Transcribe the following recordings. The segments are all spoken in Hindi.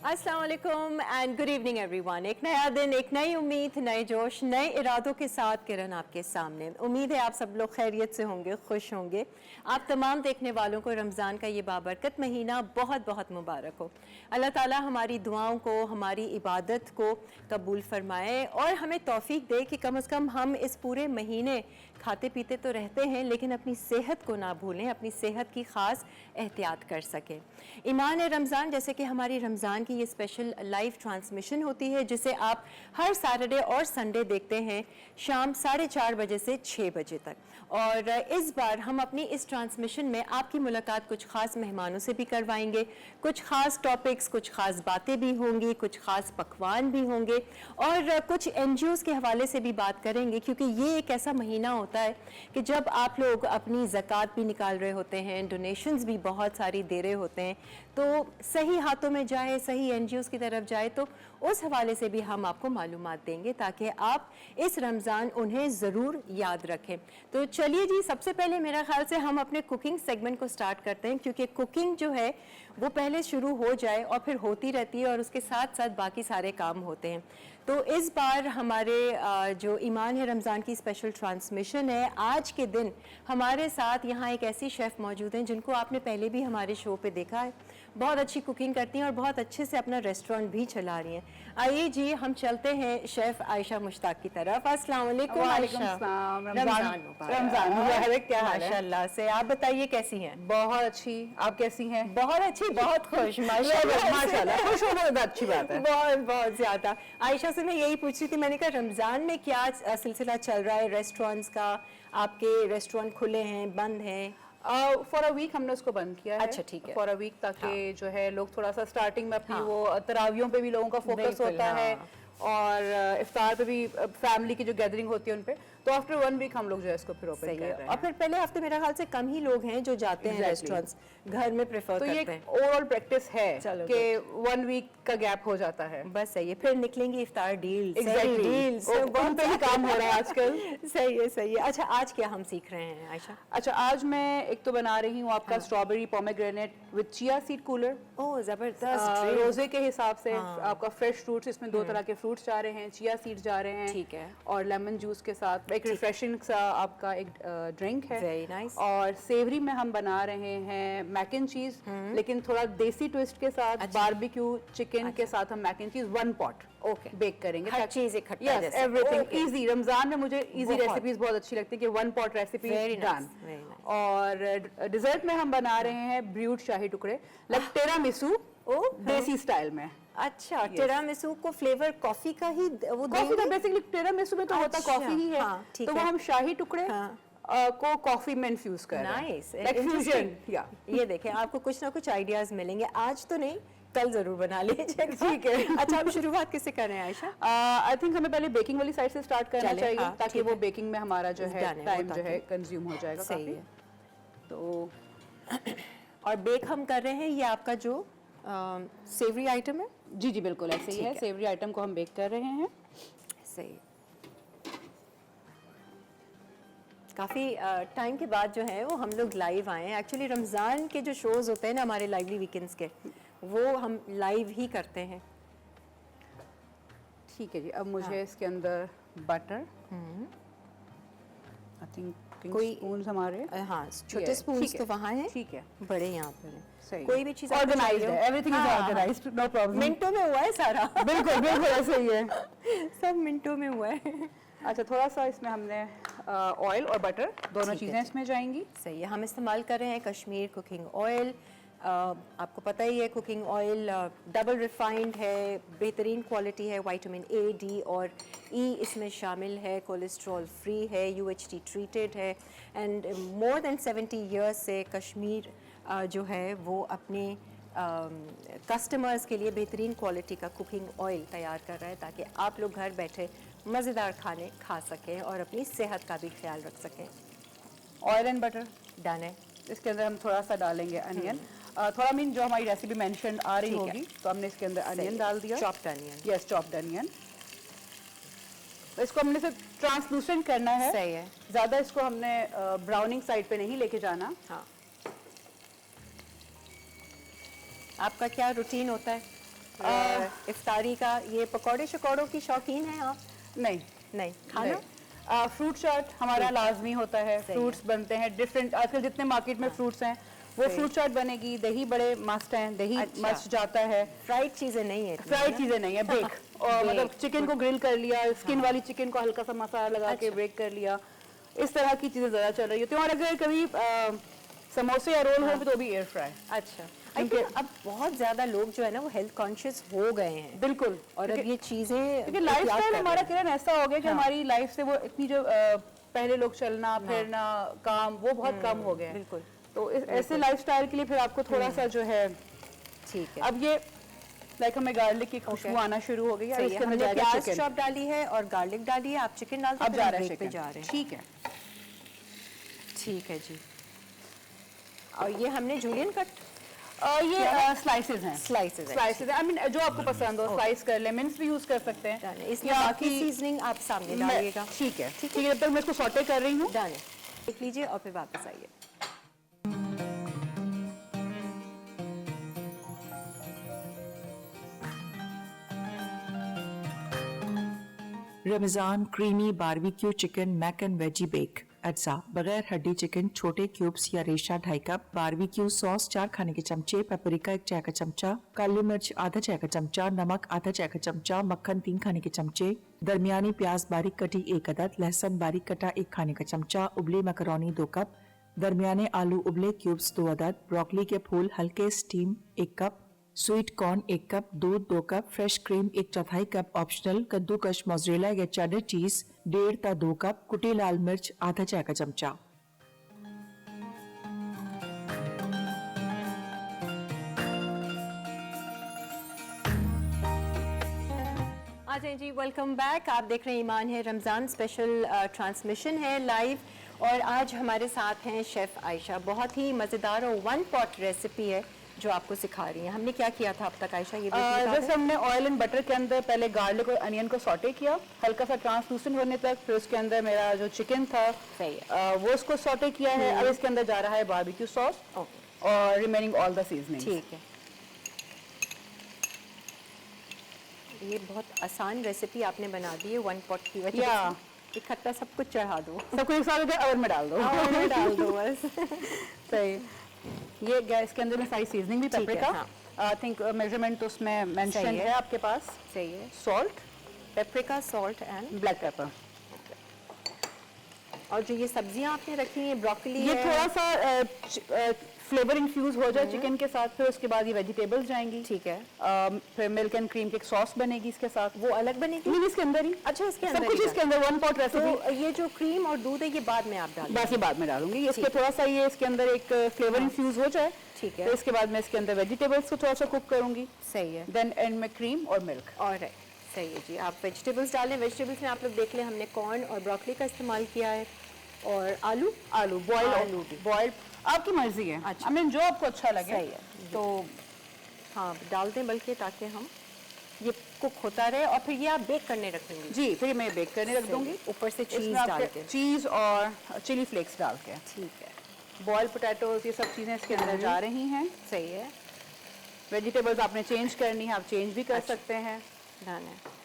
अस्सलाम वालेकुम एंड गुड इवनिंग एवरीवन। एक नया दिन, एक नई उम्मीद, नए जोश, नए इरादों के साथ किरण आपके सामने। उम्मीद है आप सब लोग खैरियत से होंगे, खुश होंगे। आप तमाम देखने वालों को रमज़ान का ये बाबरकत महीना बहुत बहुत मुबारक हो। अल्लाह ताला हमारी दुआओं को, हमारी इबादत को कबूल फरमाए और हमें तौफीक दे कि कम से कम हम इस पूरे महीने खाते पीते तो रहते हैं लेकिन अपनी सेहत को ना भूलें, अपनी सेहत की ख़ास एहतियात कर सकें। ईमान है रमज़ान, जैसे कि हमारी रमज़ान की ये स्पेशल लाइव ट्रांसमिशन होती है जिसे आप हर सैटरडे और संडे देखते हैं शाम 4:30 बजे से 6 बजे तक। और इस बार हम अपनी इस ट्रांसमिशन में आपकी मुलाकात कुछ ख़ास मेहमानों से भी करवाएंगे, कुछ ख़ास टॉपिक्स, कुछ ख़ास बातें भी होंगी, कुछ ख़ास पकवान भी होंगे और कुछ NGOs के हवाले से भी बात करेंगे, क्योंकि ये एक ऐसा महीना होता है कि जब आप लोग अपनी ज़कात भी निकाल रहे होते हैं, डोनेशंस भी बहुत सारी दे रहे होते हैं, तो सही हाथों में जाए, सही NGOs की तरफ जाए, तो उस हवाले से भी हम आपको मालूमात देंगे ताकि आप इस रमज़ान उन्हें ज़रूर याद रखें। तो चलिए जी, सबसे पहले मेरा ख्याल से हम अपने कुकिंग सेगमेंट को स्टार्ट करते हैं, क्योंकि कुकिंग जो है वो पहले शुरू हो जाए और फिर होती रहती है और उसके साथ साथ बाकी सारे काम होते हैं। तो इस बार हमारे जो ईमान है रमज़ान की स्पेशल ट्रांसमिशन है, आज के दिन हमारे साथ यहाँ एक ऐसी शेफ़ मौजूद हैं जिनको आपने पहले भी हमारे शो पे देखा है। बहुत अच्छी कुकिंग करती हैं और बहुत अच्छे से अपना रेस्टोरेंट भी चला रही हैं। आइए जी, हम चलते हैं शेफ़ आयशा मुश्ताक की तरफ। अस्सलाम वालेकुम आयशा। रमजान मुबारक। क्या हाल है? माशाल्लाह से। आप बताइए कैसी हैं? बहुत अच्छी। आप कैसी हैं? बहुत अच्छी, बहुत खुश। माशाल्लाह, खुश होना तो अच्छी बात है। बहुत बहुत ज्यादा। आयशा से मैं यही पूछ रही थी, मैंने कहा रमजान में क्या सिलसिला चल रहा है रेस्टोरेंट्स का? आपके रेस्टोरेंट खुले हैं, बंद हैं? फॉर अ वीक हमने उसको बंद किया है। अच्छा, ठीक है। फॉर अ वीक, ताकि हाँ। जो है लोग थोड़ा सा स्टार्टिंग में अपनी हाँ। वो तरावियों पे भी लोगों का फोकस होता है और इफ्तार पे भी फैमिली की जो गैदरिंग होती है उन पे, तो आफ्टर 1 वीक हम लोग जो है इसको फिर ओपन कर रहे हैं। और फिर पहले हफ्ते मेरा ख्याल से कम ही लोग हैं जो जाते हैं रेस्टोरेंट्स, घर में प्रेफर तो करते ये हैं। एक ओवरऑल प्रैक्टिस है कि 1 वीक का गैप हो जाता है। बस सही है, फिर निकलेंगी इफ्तार डील्स। डील्स उन पे ही काम हो रहा है आजकल। सही है, सही है। अच्छा, आज क्या हम सीख रहे हैं आयशा? अच्छा, आज मैं एक तो बना रही हूँ आपका strawberry pomegranate with chia seed cooler. Oh जबरदस्त। रोजे के हिसाब से आपका फ्रेश फ्रूट्स, इसमें 2 तरह के फ्रूट्स जा रहे हैं, चिया सीड्स जा रहे हैं, ठीक है, और लेमन जूस के साथ एक रिफ्रेशिंग सा आपका एक ड्रिंक है। Very nice. और सेवरी में हम बना रहे हैं मैक एंड चीज, लेकिन थोड़ा देसी ट्विस्ट के साथ। बारबेक्यू चिकन के साथ हम मैक एंड चीज 1 पॉट बेक करेंगे। हर चीज इकट्ठा जैसे। Everything easy. रमजान में मुझे इजी रेसिपीज बहुत अच्छी लगती है कि 1 पॉट रेसिपी डन। और डिजर्ट में हम बना रहे हैं ब्रूड शाही टुकड़े, लाइक टिरामिसू देसी स्टाइल में। अच्छा, टिरामिसू को फ्लेवर कॉफी का ही वो कॉफी का बेसिकली टिरामिसू में तो होता कॉफी ही है। तो वो हम शाही टुकड़े को कॉफी में इन्फ्यूज कर रहे हैं। Nice, like fusion. ये देखें, आपको कुछ ना कुछ आइडियाज मिलेंगे। आज तो नहीं, कल जरूर बना लीजिएगा। ठीक है। अच्छा, हम शुरुआत किससे कर रहे हैं आयशा? आई थिंक हमें पहले बेकिंग वाली साइड से स्टार्ट करना चाहिए, ताकि वो बेकिंग में हमारा जो है टाइम जो है कंज्यूम हो जाएगा। सही है। तो और बेक हम कर रहे हैं, ये आपका जो सेवरी आइटम है? जी जी बिल्कुल ऐसे ही है। सेवरी आइटम को हम बेक कर रहे हैं। सही। काफ़ी टाइम के बाद जो है वो हम लोग लाइव आए हैं। एक्चुअली रमज़ान के जो शोज़ होते हैं ना हमारे लाइवली वीकेंड्स के, वो हम लाइव ही करते हैं। ठीक है जी। अब मुझे इसके अंदर बटर, आई थिंक कोई स्पून्स हमारे, हाँ छोटे स्पून्स तो वहाँ हैं, ठीक है, बड़े यहाँ पर हैं। सही। कोई भी चीज़ ऑर्गेनाइज्ड है, everything is organised, no problem. मिनटों में हुआ है सारा। बिल्कुल बिल्कुल ऐसे ही है, सब मिनटों में हुआ है। अच्छा, थोड़ा सा इसमें हमने ऑयल और बटर दोनों चीज़ें इसमें जाएंगी। सही है। हम इस्तेमाल कर रहे हैं कश्मीर कुकिंग ऑयल। आपको पता ही है कुकिंग ऑयल डबल रिफाइंड है, बेहतरीन क्वालिटी है, विटामिन A, D और E इसमें शामिल है, कोलेस्ट्रॉल फ्री है, UHT ट्रीटेड है एंड मोर देन 70 इयर्स से कश्मीर जो है वो अपने कस्टमर्स के लिए बेहतरीन क्वालिटी का कुकिंग ऑयल तैयार कर रहा है ताकि आप लोग घर बैठे मज़ेदार खाने खा सकें और अपनी सेहत का भी ख्याल रख सकें। ऑयल एंड बटर डन है। इसके अंदर हम थोड़ा सा डालेंगे अनियन, थोड़ा मीन जो हमारी रेसिपी मेंशन आ रही होगी, तो हमने इसके अंदर अनियन डाल दिया, chopped onion. Yes, chopped onion. तो इसको हमने सिर्फ ट्रांसलूसेंट करना है। सही है। ज़्यादा इसको हमने ब्राउनिंग साइड पे नहीं लेके जाना। हाँ। आपका क्या रूटीन होता है? इफ्तारी का ये पकौड़े शकौड़ों की शौकीन हैं आप? नहीं नहीं खाना फ्रूट चाट हमारा लाजमी होता है, फ्रूट्स बनते हैं डिफरेंट, आजकल जितने मार्केट में फ्रूट्स हैं वो फ्रूट चाट बनेगी, दही बड़े मस्ट हैं, दही मस्ट जाता है, फ्राइड चीजें नहीं है फ्राइड चीजें नहीं है, बेक और मतलब चिकन को ग्रिल कर लिया, स्किन वाली चिकन को हल्का सा मसाला लगा के बेक कर लिया, इस तरह की चीजें ज्यादा चल रही होती हैं। और अगर कभी समोसे या रोल हो तो भी एयर फ्राई। अच्छा, क्योंकि अब बहुत ज्यादा लोग जो है ना वो हेल्थ कॉन्शियस हो गए हैं बिल्कुल, और अब ये चीजें क्योंकि लाइफस्टाइल हमारा किरण ऐसा हो गया कि हमारी लाइफ से वो इतनी जो पहले लोग चलना फिरना काम वो बहुत कम हो गए। बिल्कुल, तो ऐसे लाइफस्टाइल के लिए फिर आपको थोड़ा सा जो है ठीक है। अब ये लाइक हमें गार्लिक की खुशबू आना शुरू हो गई है, इसके अंदर जाएगा प्याज चिकन, चॉप डाली है और गार्लिक डाली है, आप चिकन डालते अब जा रहा है पे चिकन, जा रहे हैं। ठीक है ठीक है जी। और ये हमने जूलियन कट ये स्लाइसेस हैं, स्लाइसेस स्लाइसेस आई मीन जो आपको पसंद हो स्लाइस कर ले, मिन्स भी यूज कर सकते हैं इसमें बाकी सीजनिंग आप सामने डालिएगा। ठीक है ठीक है, जब तक मैं इसको सॉटे कर रही हूँ डालें, देख लीजिए और फिर वापस आइए। Ramzan creamy barbecue chicken mac and veggie bake अज्जा बगैर हड्डी चिकन छोटे क्यूब्स या रेशा 2.5 कप, बारबेक्यू सॉस 4 खाने के चमचे, पेपरिका 1 चाय का चमचा, काली मिर्च आधा चाय का चमचा, नमक आधा चाय का चमचा, मक्खन 3 खाने के चमचे, दरमियानी प्याज बारीक कटी 1 अदद, लहसुन बारीक कटा 1 खाने का चमचा, उबली मैकरोनी 2 कप, दरमियाने आलू उबले क्यूब्स 2 अदद, ब्रोकली के फूल हल्के steam 1 cup, sweet corn 1 cup, दूध 2 cup, fresh cream 1/4 cup optional, कद्दूकश मोज़रेला या चेडर चीज 1.5 ता 2 कप, कुटी लाल मिर्च आधा चाय का चमचा। आ जाए जी, वेलकम बैक। आप देख रहे हैं ईमान है रमज़ान स्पेशल ट्रांसमिशन है लाइव और आज हमारे साथ हैं शेफ़ आयशा। बहुत ही मज़ेदार और वन पॉट रेसिपी है जो आपको सिखा रही हैं। हमने क्या किया था अब तक आयशा, ये जैसे हमने ऑयल एंड बटर के अंदर पहले गार्लिक और अनियन को सॉटे किया हल्का सा ट्रांसलूसेंट होने तक, फिर उसके अंदर मेरा जो चिकन था सही है वो उसको सॉटे किया है। अब इसके अंदर जा रहा है बारबेक्यू सॉस और रिमेनिंग ऑल द सीजनिंग। ठीक है, ये बहुत आसान रेसिपी आपने बना दी है वन पॉट की वजह से। इकट्ठा सब कुछ चढ़ा दो, सबको एक साथ ओवन में डाल दो, ओवन में डाल दो बस। सही। ये गैस के अंदर में सारी सीजनिंग भी पेपरिका, आई थिंक मेजरमेंट तो उसमें मेंशन है आपके पास। सही है, salt, paprika, salt and black pepper. और जो ये सब्जियां आपने रखी हैं ब्रोकली ये है, थोड़ा सा फ्लेवर इन्फ्यूज हो जाए चिकन के साथ, फिर उसके बाद ये वेजिटेबल्स जाएंगी। ठीक है, फिर मिल्क एंड क्रीम की एक सॉस बनेगी इसके साथ। वो अलग बनेगी? नहीं, इसके अंदर ही। अच्छा, इसके सब अंदर कुछ ही इसके अंदर वन पॉट रेसिपी। तो ये जो क्रीम और दूध है ये बाद में आप डालेंगे? बस ये बाद में डालूंगी, इसके थोड़ा सा ये इसके अंदर एक फ्लेवर इन्फ्यूज हो जाए। ठीक है, तो इसके बाद मैं इसके अंदर वेजिटेबल्स को थोड़ा सा कुक करूंगी। सही है, देन एंड में क्रीम और मिल्क। और सही है जी। आप वेजिटेबल्स डालें। वेजिटेबल्स में आप लोग देख लें हमने कॉर्न और ब्रोकली का इस्तेमाल किया है और आलू बॉयल आलू भी। बॉयल आपकी मर्जी है। अच्छा, आई मीन जो आपको अच्छा लगे। सही है, तो हाँ डाल दें, बल्कि ताकि हम ये कुक होता रहे। और फिर ये आप बेक करने रखेंगे? जी, फिर मैं बेक करने रख दूंगी, ऊपर से चीज डाल के। चीज और चिली फ्लेक्स डाल के। ठीक है, बॉयल पोटैटोज ये सब चीजें इसके अंदर जा रही हैं। सही है। वेजिटेबल्स आपने चेंज करनी है, आप चेंज भी कर सकते हैं। डन है।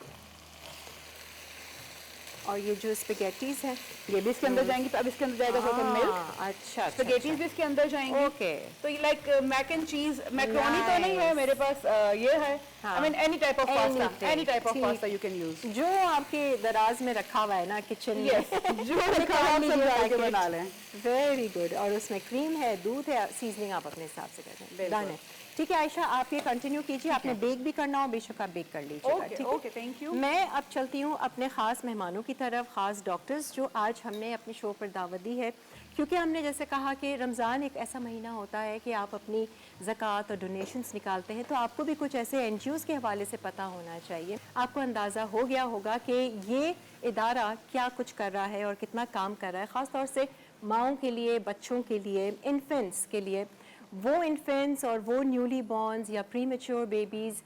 और ये जो स्पेगेटीज है ये भी इसके अंदर जाएंगी। अब इसके अंदर जाएगा थोड़ा मिल्क। अच्छा, स्पेगेटीज भी इसके अंदर जाएंगी। ओके, तो ये लाइक मैक एंड चीज, मैक्रोनी तो नहीं है मेरे पास, ये है। I mean any type of pasta, any type of pasta you can use. जो आपके दराज में रखा हुआ है ना किचन में, जो रखा हुआ आप सब डाल के बना लें। Very good. और उसमें क्रीम है, दूध है, सीजनिंग आप अपने हिसाब से करें। डन है। ठीक है आयशा, आप ये कंटिन्यू कीजिए। आपने बेक भी करना हो बेशक आप बेक कर लीजिएगा। ठीक है, ओके, थैंक यू। मैं अब चलती हूँ अपने ख़ास मेहमानों की तरफ, ख़ास डॉक्टर्स जो आज हमने अपने शो पर दावत दी है, क्योंकि हमने जैसे कहा कि रमज़ान एक ऐसा महीना होता है कि आप अपनी ज़कात और डोनेशंस निकालते हैं, तो आपको भी कुछ ऐसे NGOs के हवाले से पता होना चाहिए। आपको अंदाज़ा हो गया होगा कि ये इदारा क्या कुछ कर रहा है और कितना काम कर रहा है, ख़ास तौर से माओं के लिए, बच्चों के लिए, इन्फेंट्स के लिए। वो इन्फेंट्स और वो न्यूली बॉर्न्स या प्री मेच्योर बेबीज़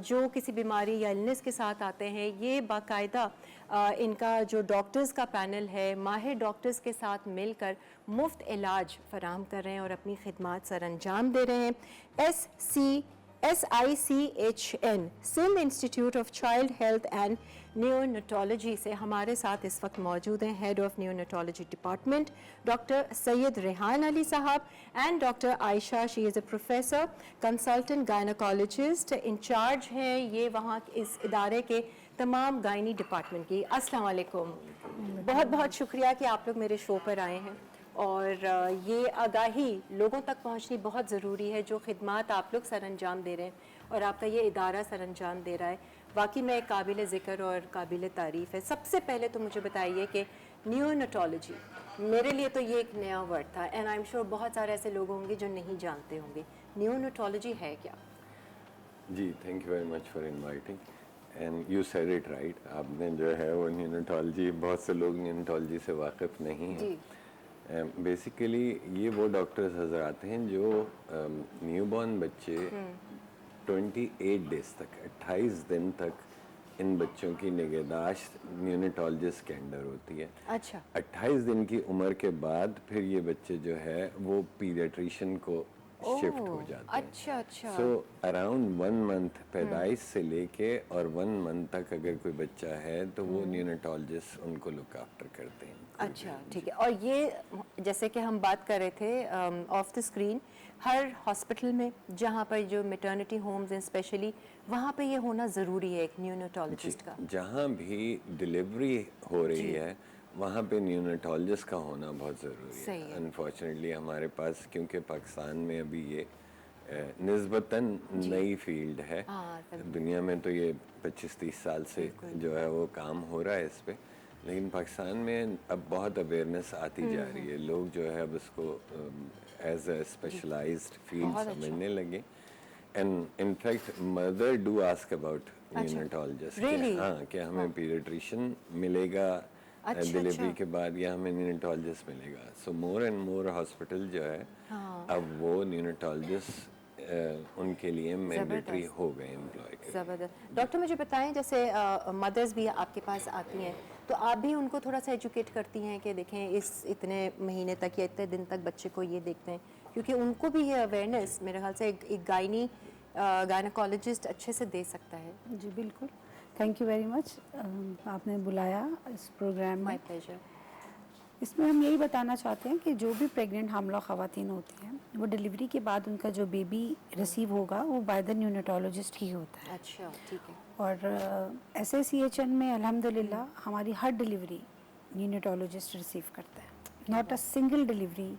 जो किसी बीमारी या इलनेस के साथ आते हैं, ये बाकायदा इनका जो डॉक्टर्स का पैनल है, माहिर डॉक्टर्स के साथ मिलकर मुफ्त इलाज फराहम कर रहे हैं और अपनी खिदमात सर अंजाम दे रहे हैं। SICHN Sindh institute of child health and neonatology से हमारे साथ इस वक्त मौजूद हैं head of neonatology department doctor Syed Rehan Ali sahab and doctor Ayesha, she is a professor consultant gynaecologist, incharge हैं ये वहाँ इस इदारे के तमाम गायनी डिपार्टमेंट की। अस्सलाम वालेकुम, बहुत बहुत शुक्रिया कि आप लोग मेरे शो पर आए हैं और ये आगाही लोगों तक पहुंचनी बहुत ज़रूरी है। जो खिदमात आप लोग सर अंजाम दे रहे हैं और आपका ये इदारा सर अंजाम दे रहा है, वाकई में काबिल ज़िक्र और काबिल तारीफ़ है। सबसे पहले तो मुझे बताइए कि नियोनेटोलॉजी, मेरे लिए तो ये एक नया वर्ड था एंड आई एम श्योर बहुत सारे ऐसे लोग होंगे जो नहीं जानते होंगे। नियोनेटोलॉजी है क्या? जी, thank you very much for inviting and you said it right. आपने जो है वो नियोनेटोलॉजी, बहुत से लोग नियोनेटोलॉजी से वाकिफ़ नहीं हैं। बेसिकली ये वो डॉक्टर्स हजरात हैं जो न्यूबॉर्न बच्चे 28 डेज तक, 28 दिन तक इन बच्चों की निगहदाश्त नियोनेटोलॉजिस्ट के अंडर होती है। अच्छा, 28 दिन की उम्र के बाद फिर ये बच्चे जो है वो पीडियाट्रिशियन को शिफ्ट हो जाते हैं। अच्छा अच्छा, सो अराउंड 1 मंथ पैदाइश से लेके और 1 मंथ तक अगर कोई बच्चा है तो वो नियोनेटोलॉजिस्ट उनको लुक आफ्टर करते हैं। अच्छा ठीक है। और ये जैसे कि हम बात कर रहे थे of the screen, her hospital में जहाँ पर जो मैटरनिटी होम्स हैं स्पेशली, वहाँ पे ये होना ज़रूरी है एक नियोनेटोलॉजिस्ट का। जहाँ भी डिलीवरी हो रही है वहाँ पे नियोनेटोलॉजिस्ट का होना बहुत ज़रूरी सही है। है। अनफॉर्चुनेटली हमारे पास, क्योंकि पाकिस्तान में अभी ये निस्बतन नई फील्ड है, दुनिया में तो ये 25-30 साल से जो है वो काम हो रहा है इस पे, लेकिन पाकिस्तान में अब बहुत अवेयरनेस आती जा रही है। लोग जो है अब इसको एज अ स्पेशलाइज्ड फील्ड समझने लगे and in fact mother do ask about neonatologist. हाँ, कि हमें पीडियाट्रिशियन मिलेगा डिलीवरी के बाद या हमें नियोनेटोलॉजिस्ट मिलेगा। सो मोर एंड मोर हॉस्पिटल जो है अब वो नियोनेटोलॉजिस्ट उनके लिए मैंडेटरी हो गए एम्प्लॉय के। ज़बरदस्त। डॉक्टर मुझे बताएं, जैसे मदर्स भी आपके पास आती हैं तो आप भी उनको थोड़ा सा एजुकेट करती हैं कि देखें इस इतने महीने तक या इतने दिन तक बच्चे को ये देखते हैं, क्योंकि उनको भी ये अवेयरनेस मेरे ख्याल से एक गायनोकोलॉजिस्ट अच्छे से दे सकता है। जी बिल्कुल, थैंक यू वेरी मच, आपने बुलाया इस प्रोग्राम में। My pleasure. इसमें हम यही बताना चाहते हैं कि जो भी प्रेग्नेंट हामला ख़वातीन होती हैं वो डिलीवरी के बाद उनका जो बेबी रिसीव होगा वो बाय द नियोनेटोलॉजिस्ट ही होता है। अच्छा ठीक है। और SICHN में अल्हम्दुलिल्लाह हमारी हर डिलीवरी नियोनेटोलॉजिस्ट रिसीव करता है। नॉट अ सिंगल डिलीवरी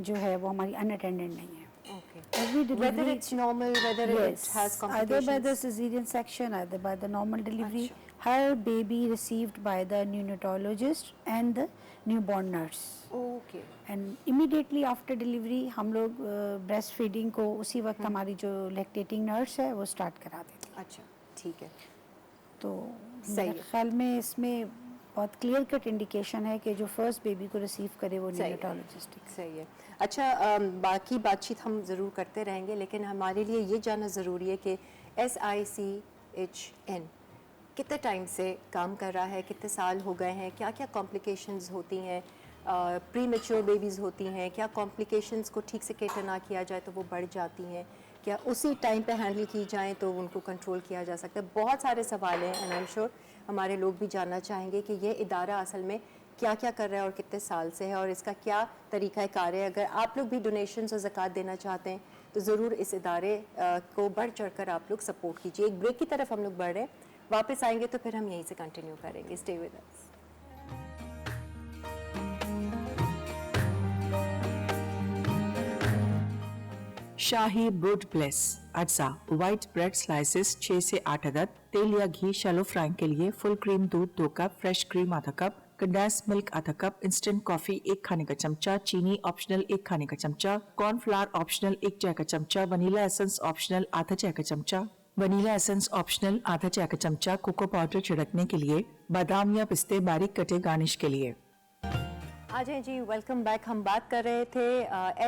जो है वो हमारी अनअटेंडेड नहीं है। Okay. Every delivery, Whether it's normal, whether it yes, has either complications. by the cesarean section, either by the normal delivery, अच्छा। her baby received by the neonatologist and the newborn nurse. Okay. And immediately after delivery हम लोग breast feeding को उसी वक्त हमारी जो lactating nurse है वो start करा देती है। अच्छा ठीक है। तो सही मेरे है। ख्याल में इसमें बहुत क्लियर कट इंडिकेशन है कि जो फर्स्ट बेबी को रिसीव करे वो सही है। नियोनेटोलॉजिस्ट है। सही है। अच्छा, बाकी बातचीत हम ज़रूर करते रहेंगे, लेकिन हमारे लिए ये जानना ज़रूरी है कि SICHN कितने टाइम से काम कर रहा है, कितने साल हो गए हैं, क्या क्या कॉम्प्लिकेशंस होती हैं, प्री मेच्योर बेबीज़ होती हैं, क्या कॉम्प्लिकेशंस को ठीक से केटर ना किया जाए तो वो बढ़ जाती हैं, क्या उसी टाइम पे हैंडल की जाए तो उनको कंट्रोल किया जा सकता है। बहुत सारे सवाल हैं एंड आई एम श्योर हमारे लोग भी जानना चाहेंगे कि ये इदारा असल में क्या क्या कर रहा है और कितने साल से है और इसका क्या तरीका कार है। अगर आप लोग भी डोनेशंस और ज़कात देना चाहते हैं तो ज़रूर इस इदारे को बढ़ चढ़ कर आप लोग सपोर्ट कीजिए। एक ब्रेक की तरफ हम लोग बढ़ रहे हैं, वापस आएंगे तो फिर हम यहीं से कंटिन्यू करेंगे। Stay with us. Shahi bread bliss अज्जा व्हाइट ब्रेड स्लाइसेस 6 से 8 अदद, तेल या घी शैलो फ्राइंग के लिए, फुल क्रीम दूध 2 कप, फ्रेश क्रीम आधा कप, कंडेंस मिल्क आधा कप, इंस्टेंट कॉफी 1 खाने का चमचा, चीनी ऑप्शनल 1 खाने का चमचा, कॉर्नफ्लावर ऑप्शनल 1 चाय का चमचा, वनीला एसेंस ऑप्शनल आधा चाय का चमचा, वनीला एसेंस ऑप्शनल आधा चाय का चमचा, कोको पाउडर छिड़कने के लिए, बादाम या पिस्ते बारीक कटे गार्निश के लिए। आ जाए जी, वेलकम बैक। हम बात कर रहे थे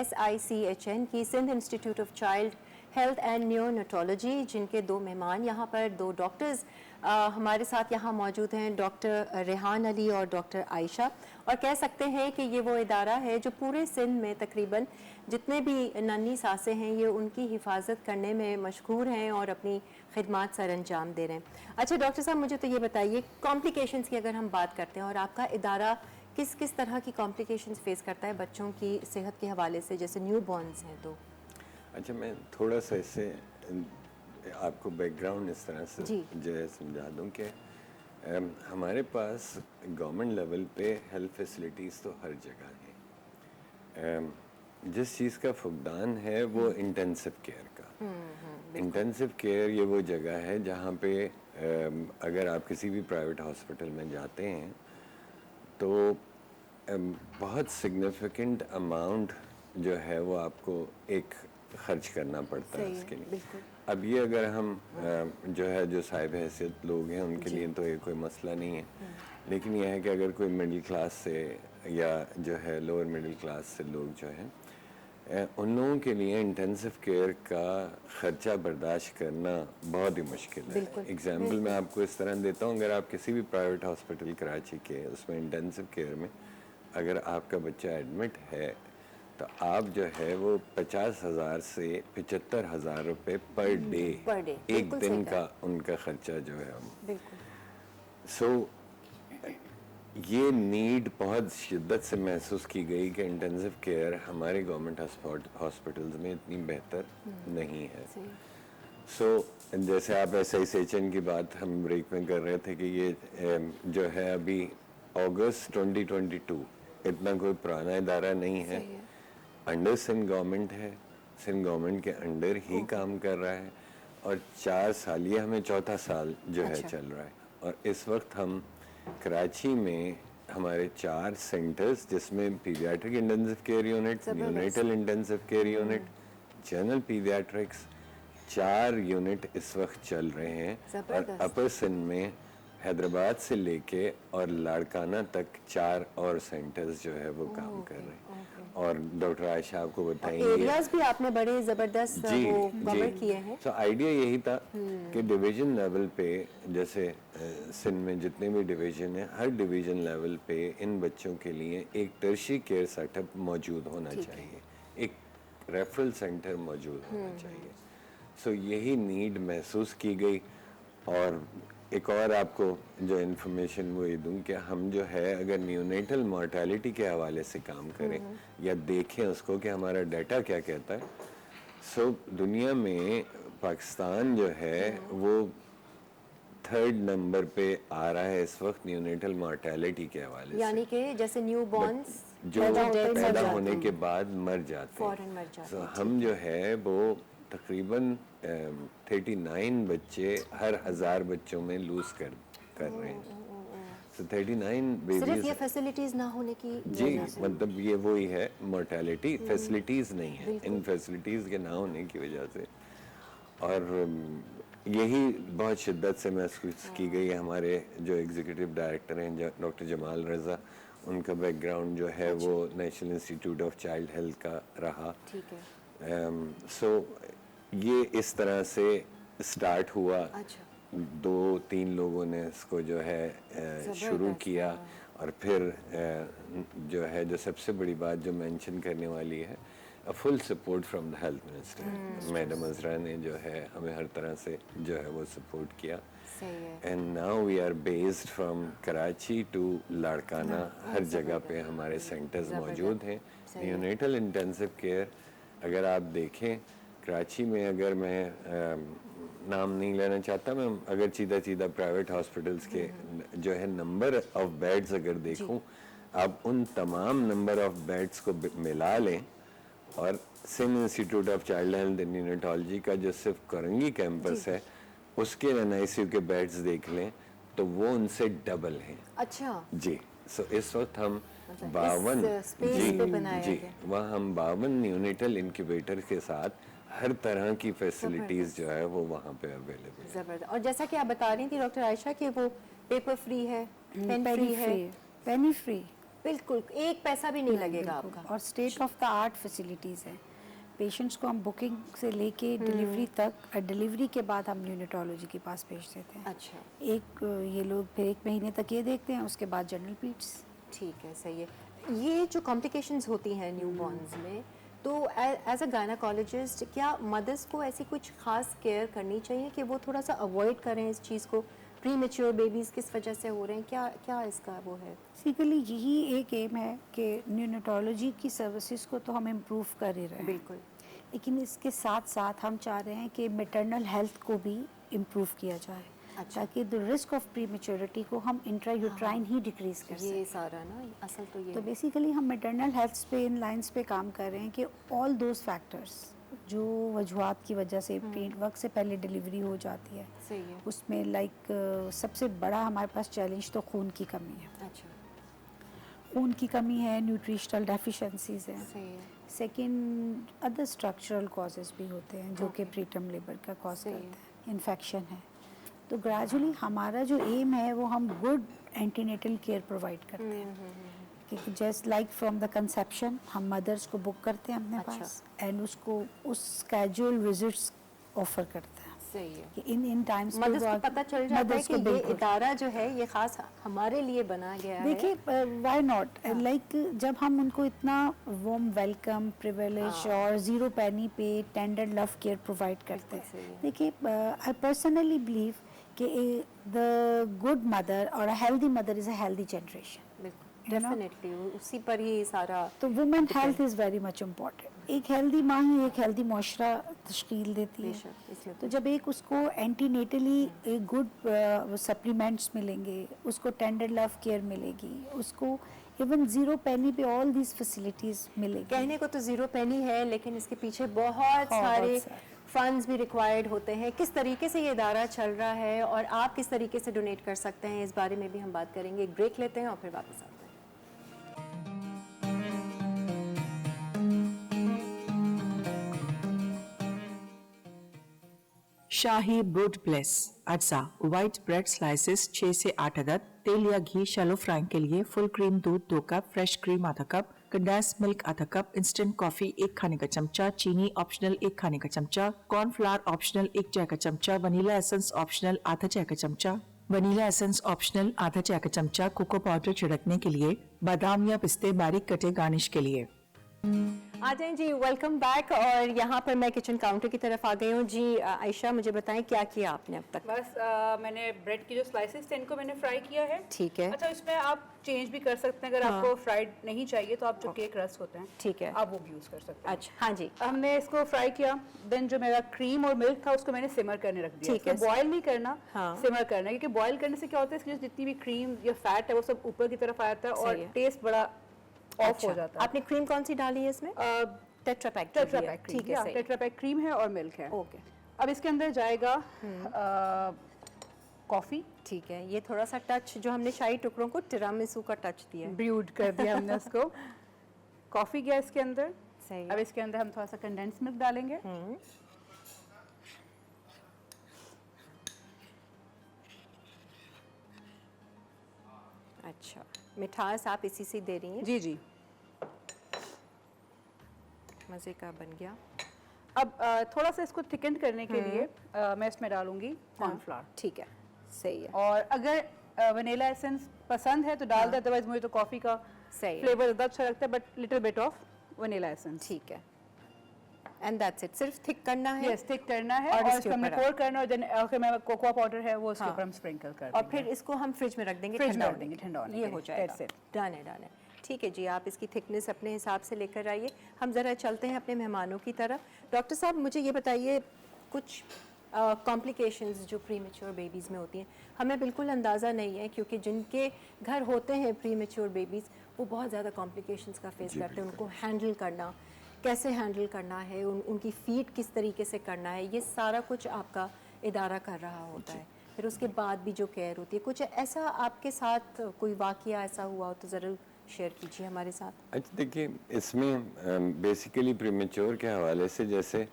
SICHN की, Sindh institute of child health and Neonatology, जिनके 2 मेहमान यहाँ पर 2 डॉक्टर्स हमारे साथ यहाँ मौजूद हैं डॉक्टर रेहान अली और डॉक्टर आयशा, और कह सकते हैं कि ये वो इदारा है जो पूरे सिंध में तकरीबन जितने भी नन्ही सासें हैं ये उनकी हिफाजत करने में मशहूर हैं और अपनी खिदमात सर अंजाम दे रहे हैं। अच्छा डॉक्टर साहब, मुझे तो ये बताइए कॉम्प्लिकेशंस की अगर हम बात करते हैं, और आपका इदारा किस किस तरह की कॉम्प्लिकेशंस फेस करता है बच्चों की सेहत के हवाले से, जैसे न्यू बॉर्न्स हैं तो? अच्छा, मैं थोड़ा सा इससे आपको बैकग्राउंड इस तरह से जो है समझा दूं कि हमारे पास गवर्नमेंट लेवल पे हेल्थ फैसिलिटीज़ तो हर जगह हैं। जिस चीज़ का फुकदान है वो इंटेंसिव केयर का। इंटेंसिव केयर ये वो जगह है जहाँ पे अगर आप किसी भी प्राइवेट हॉस्पिटल में जाते हैं तो बहुत सिग्निफिकेंट अमाउंट जो है वो आपको एक खर्च करना पड़ता है इसके लिए। अब ये अगर हम जो है जो साहिब हैसियत लोग हैं उनके लिए तो ये कोई मसला नहीं है, लेकिन यह है कि अगर कोई मिडिल क्लास से या जो है लोअर मिडिल क्लास से लोग जो हैं उन लोगों के लिए इंटेंसिव केयर का ख़र्चा बर्दाश्त करना बहुत ही मुश्किल है। एग्जाम्पल मैं आपको इस तरह देता हूँ, अगर आप किसी भी प्राइवेट हॉस्पिटल कराची के उसमें इंटेंसिव केयर में अगर आपका बच्चा एडमिट है तो आप जो है वो 50,000 से 75,000 रुपये पर डे एक दिन का उनका खर्चा जो है। सो ये नीड बहुत शिद्दत से महसूस की गई कि इंटेंसिव केयर हमारे गवर्नमेंट हॉस्पिटल्स में इतनी बेहतर नहीं है। सो जैसे आप SIHN की बात हम ब्रेक में कर रहे थे कि ये जो है अभी अगस्त 2022 इतना कोई पुराना इदारा नहीं है, अंडर सिंध गवर्नमेंट है, सिंध गवर्नमेंट के अंडर ही काम कर रहा है और 4 साल, ये हमें चौथा साल जो है चल रहा है। और इस वक्त हम कराची में हमारे 4 सेंटर्स जिसमें paediatric intensive care unit, neonatal intensive care unit, general paediatrics 4 unit इस वक्त चल रहे हैं। और अपर सिंध में हैदराबाद से लेके और लाड़काना तक 4 और सेंटर्स जो है वो काम कर रहे हैं। और डॉक्टर आयशा आपको बताएंगे एरियाज भी आपने बड़े ज़बरदस्त वो कवर किए हैं। तो आइडिया यही था कि डिवीजन लेवल पे जैसे सिंध में जितने भी डिवीजन है हर डिवीजन लेवल पे इन बच्चों के लिए एक टर्शियरी केयर सेटअप मौजूद होना चाहिए, एक रेफरल सेंटर मौजूद होना चाहिए। सो यही नीड महसूस की गई। और एक और आपको जो इन्फॉर्मेशन वो ये दूँ कि हम जो है अगर न्यूनेटल मॉर्टेलिटी के हवाले से काम करें या देखें उसको कि हमारा डाटा क्या कहता है, सो दुनिया में पाकिस्तान जो है वो 3rd नंबर पे आ रहा है इस वक्त न्यूनेटल मॉर्टेलिटी के हवाले से। यानी कि जैसे न्यू बॉर्न्स जो पैदा होने के बाद मर जाते हैं। सो हम जो है वो तकरीबन 39 बच्चे हर 1000 बच्चों में लूज कर रहे हैं। सो 39 बेबीज ये फैसिलिटीज ना होने की जी मतलब ये वही है मोर्टेलिटी, फैसिलिटीज नहीं है, इन फैसिलिटीज के ना होने की वजह से। और यही बहुत शिद्दत से महसूस की गई। हमारे जो एग्जीक्यूटिव डायरेक्टर हैं डॉक्टर जमाल रज़ा, उनका बैकग्राउंड जो है वो national institute of child health का रहा। सो ये इस तरह से स्टार्ट हुआ। 2-3 लोगों ने इसको जो है शुरू किया और फिर जो है जो सबसे बड़ी बात जो मेंशन करने वाली है, full support from the health minister madam Azra ने जो है हमें हर तरह से जो है वो सपोर्ट किया। And now we are based from Karachi to Larkana, हर जगह पे हमारे सेंटर्स मौजूद हैं। न्यूनेटल इंटेंसिव केयर अगर आप देखें कराची में, अगर मैं नाम नहीं लेना चाहता, मैं अगर सीधा प्राइवेट हॉस्पिटल्स के जो है नंबर ऑफ बेड्स अगर देखूं, आप उन तमाम नंबर ऑफ बेड्स को मिला लें और Sindh institute of child health and neonatology का जो सिर्फ करंगी कैंपस है उसके NICU के बेड्स देख लें तो वो उनसे डबल हैं। अच्छा जी। सो इस वक्त हम 52 जी वहाँ हम 52 न्यूनेटल इंक्यूबेटर के साथ हर तरह की फैसिलिटीज जो है वो वहाँ पे अवेलेबल है। जबरदस्त। और जैसा कि आप बता रही थी डॉक्टर आयशा कि वो पेपर फ्री है, पेन फ्री है, पेनी फ्री, बिल्कुल 1 पैसा भी नहीं लगेगा आपका। और state of the art facilities है। पेशेंट्स को हम बुकिंग से लेके डिलीवरी तक, डिलीवरी के बाद हम न्यूनेटोलॉजी के पास भेज देते हैं। अच्छा, एक ये लोग फिर 1 महीने तक ये देखते हैं, उसके बाद जनरल पीड्स। ठीक है, सही है। ये जो कॉम्प्लिकेशंस होती हैं न्यूबॉर्न्स में, तो एज अ गायनाकोलॉजिस्ट क्या मदर्स को ऐसी कुछ खास केयर करनी चाहिए कि वो थोड़ा सा अवॉइड करें इस चीज़ को? प्री मेच्योर बेबीज़ किस वजह से हो रहे हैं, क्या क्या इसका वो है? बेसिकली यही एक एम है कि न्यूनेटोलॉजी की सर्विसेज को तो हम इम्प्रूव कर ही रहे हैं, बिल्कुल। लेकिन इसके साथ साथ हम चाह रहे हैं कि मैटरनल हेल्थ को भी इम्प्रूव किया जाए, अच्छा। ताकि the risk of pre maturity को हम इंट्रायूट्राइन ही डिक्रीज कर ये सकें। सारा ना असल तो ये तो है। बेसिकली हम मैटरनल हेल्थ पे इन लाइंस पे काम कर रहे हैं कि ऑल दोज फैक्टर्स जो वजूहात की वजह से वक्त से पहले डिलीवरी हो जाती है, सही है। उसमें लाइक सबसे बड़ा हमारे पास चैलेंज तो खून की कमी है। अच्छा, खून की कमी है, न्यूट्रिशनल डेफिशिएंसीज हैं। सही है। सेकंड, अदर स्ट्रक्चरल कॉजेज भी होते हैं जो कि प्रीटर्म लेबर का कॉज सही है। करते हैं, इन्फेक्शन है। तो ग्रेजुअली हमारा जो एम है वो हम गुड एंटीनेटल केयर प्रोवाइड करते हैं, क्योंकि just like from the conception हम मदर्स को बुक करते हैं अपने अच्छा। पास एंड उसको उस कैजुअल विजिट्स ऑफर करते हैं सही है। कि इन टाइम्स मदर्स को पता चल जाता है कि ये इदारा जो है ये खास हमारे लिए बना गया है। देखिए व्हाई नॉट, लाइक जब हम उनको इतना वार्म वेलकम, प्रिविलेज और 0 पेनी पे टेंडर लव केयर प्रोवाइड करते सही है। हैं। देखिए आई पर्सनली बिलीव कि द गुड मदर और a healthy mother is a healthy generation. बिल्कुल, You know? डेफिनेटली उसी पर ही सारा। तो women health is very much important. एक हेल्दी माँ ही एक हेल्दी मुआशरा तश्कील देती है। बेशक, इसमें तो जब एक उसको एंटीनेटली एक गुड सप्लीमेंट्स मिलेंगे, उसको टेंडर लव केयर मिलेगी, उसको इवन 0 पेनी पे ऑल दीज फैसिलिटीज़ मिलेगी। कहने को तो 0 पेनी है, लेकिन इसके पीछे बहुत सारे फंड्स भी रिक्वायर्ड होते हैं। किस तरीके से ये इदारा चल रहा है और आप किस तरीके से डोनेट कर सकते हैं, इस बारे में भी हम बात करेंगे। एक ब्रेक लेते हैं और फिर वापस आते हैं। शाही ब्रूड ब्लेस अज्जा व्हाइट ब्रेड स्लाइसेस 6 से 8 अदद, तेल या घी शैलो फ्राइंग के लिए, फुल क्रीम दूध 2 कप, फ्रेश क्रीम आधा कप, कंडेंस मिल्क आधा कप, इंस्टेंट कॉफी 1 खाने का चमचा, चीनी ऑप्शनल 1 खाने का चमचा, कॉर्नफ्लावर ऑप्शनल 1 चाय का चमचा, वनीला एसेंस ऑप्शनल आधा चाय का चमचा, वनीला एसेंस ऑप्शनल आधा चाय का चमचा, कोको पाउडर छिड़कने के लिए, बादाम या पिस्ते बारीक कटे गार्निश के लिए। आ जाएं जी, वेलकम बैक। और यहाँ पर मैं किचन काउंटर की तरफ आ गई हूँ जी। आयशा, मुझे बताएं क्या किया आपने अब तक? बस मैंने ब्रेड की जो स्लाइसेस थे इनको मैंने फ्राई किया है। ठीक है। अच्छा, इसमें आप चेंज भी कर सकते हैं, अगर आपको फ्राइड नहीं चाहिए तो आप जो केक रस्क होते हैं, ठीक है, आप वो भी यूज कर सकते हैं। अच्छा, हाँ जी। हमने इसको फ्राई किया, देन जो मेरा क्रीम और मिल्क था उसको मैंने सिमर करने रख दिया। ठीक है। इसको बॉयल नहीं करना, हाँ। सिमर करना है, क्योंकि बॉयल करने से क्या होता है, इसकी जितनी भी क्रीम या फैट है वो सब ऊपर की तरफ आता है और टेस्ट बड़ा ऑफ हो जाता है। आपने क्रीम कौन सी डाली है इसमें? Tetra pack. ठीक है, टेट्रा पैक क्रीम है और मिल्क है। ओके। अब इसके अंदर जाएगा कॉफी। ठीक है, ये थोड़ा सा टच जो हमने शाही टुकड़ों को तिरामिसू का टच दिया है। ब्रूड कर दिया हमने उसको। कॉफी गया इसके अंदर। सही है। अब इसके अंदर हम थोड़ा सा कंडेंस मिल्क डालेंगे। अच्छा, मिठास आप इसी से दे रही हैं? जी जी। मज़े का बन गया। अब थोड़ा सा इसको थिकन करने के लिए मैं इसमें डालूंगी कॉर्नफ्लावर। ठीक है, सही है। और अगर वनीला एसेंस पसंद है तो डाल दे, अदरवाइज मुझे तो कॉफी का सही है। फ्लेवर ज़्यादा अच्छा लगता है, but little bit of vanilla essence. ठीक है, एंड दैट्स इट। सिर्फ थिक करना है। यस, थिक करना है और और इसके इसको हमने ऊपर पोर करना है, और देन आखिर में कोकोआ पाउडर है वो उसके ऊपर हम स्प्रिंकल कर देंगे। और फिर इसको हम फ्रिज में रख देंगे, फ्रिज में ठंडा रख देंगे, ठंडा होने ये के हो लिए। जाएगा। That's it. डन है, डन है। ठीक है जी, आप इसकी थिकनेस अपने हिसाब से लेकर आइए। हम ज़रा चलते हैं अपने मेहमानों की तरफ। डॉक्टर साहब, मुझे ये बताइए, कुछ कॉम्प्लिकेशंस जो प्री मेच्योर बेबीज़ में होती हैं, हमें बिल्कुल अंदाज़ा नहीं है, क्योंकि जिनके घर होते हैं प्री मेच्योर बेबीज़ वो बहुत ज़्यादा कॉम्प्लिकेशंस का फेस करते हैं। उनको हैंडल करना, कैसे हैंडल करना है, उनकी फीड किस तरीके से करना है, ये सारा कुछ आपका इदारा कर रहा होता है। फिर उसके बाद भी जो केयर होती है, कुछ ऐसा आपके साथ कोई वाक़या ऐसा हुआ हो तो ज़रूर शेयर कीजिए हमारे साथ। अच्छा, देखिए, इसमें बेसिकली प्रीमेच्योर के हवाले से, जैसे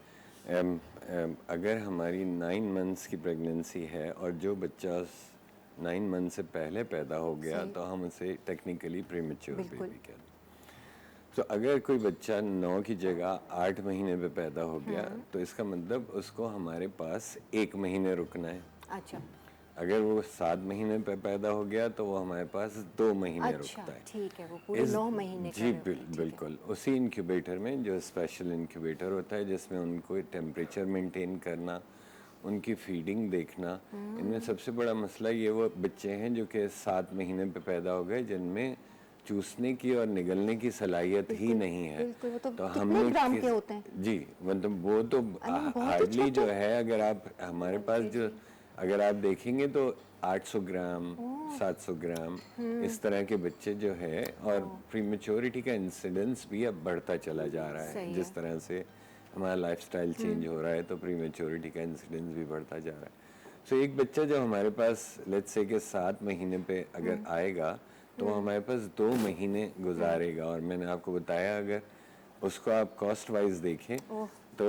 अगर हमारी 9 मंथ्स की प्रेगनेंसी है और जो बच्चा 9 मंथ से पहले पैदा हो गया तो हम उसे टेक्निकली प्रीमेच्योर बेबी कहते हैं। तो अगर कोई बच्चा 9 की जगह 8 महीने पे पैदा हो गया तो इसका मतलब उसको हमारे पास 1 महीने रुकना है। अच्छा अगर वो 7 महीने पे पैदा हो गया तो वो हमारे पास 2 महीने अच्छा रुकता है। ठीक है, वो पूरे 9 महीने का जी है, ठीक है। बिल्कुल उसी इंक्यूबेटर में जो स्पेशल इंक्यूबेटर होता है जिसमें उनको टेम्परेचर मेंटेन करना, उनकी फीडिंग देखना, इनमें सबसे बड़ा मसला ये वो बच्चे हैं जो कि 7 महीने पे पैदा हो गए जिनमें चूसने की और निगलने की सलाहियत ही नहीं है। बिल्कुल, वो तो कितने हमने ग्राम के होते हैं? जी मतलब वो तो हार्डली जो है अगर आप हमारे पास जो अगर आप देखेंगे तो 800 ग्राम 700 ग्राम इस तरह के बच्चे जो है और प्रीमेच्योरिटी का इंसिडेंस भी अब बढ़ता चला जा रहा सही है। है। जिस तरह से हमारा लाइफस्टाइल चेंज हो रहा है तो प्रीमेच्योरिटी का इंसिडेंस भी बढ़ता जा रहा है। सो एक बच्चा जो हमारे पास लेट्स से कि 7 महीने पे अगर आएगा तो वो हमारे पास 2 महीने गुजारेगा। और मैंने आपको बताया अगर उसको आप कॉस्ट वाइज देखें तो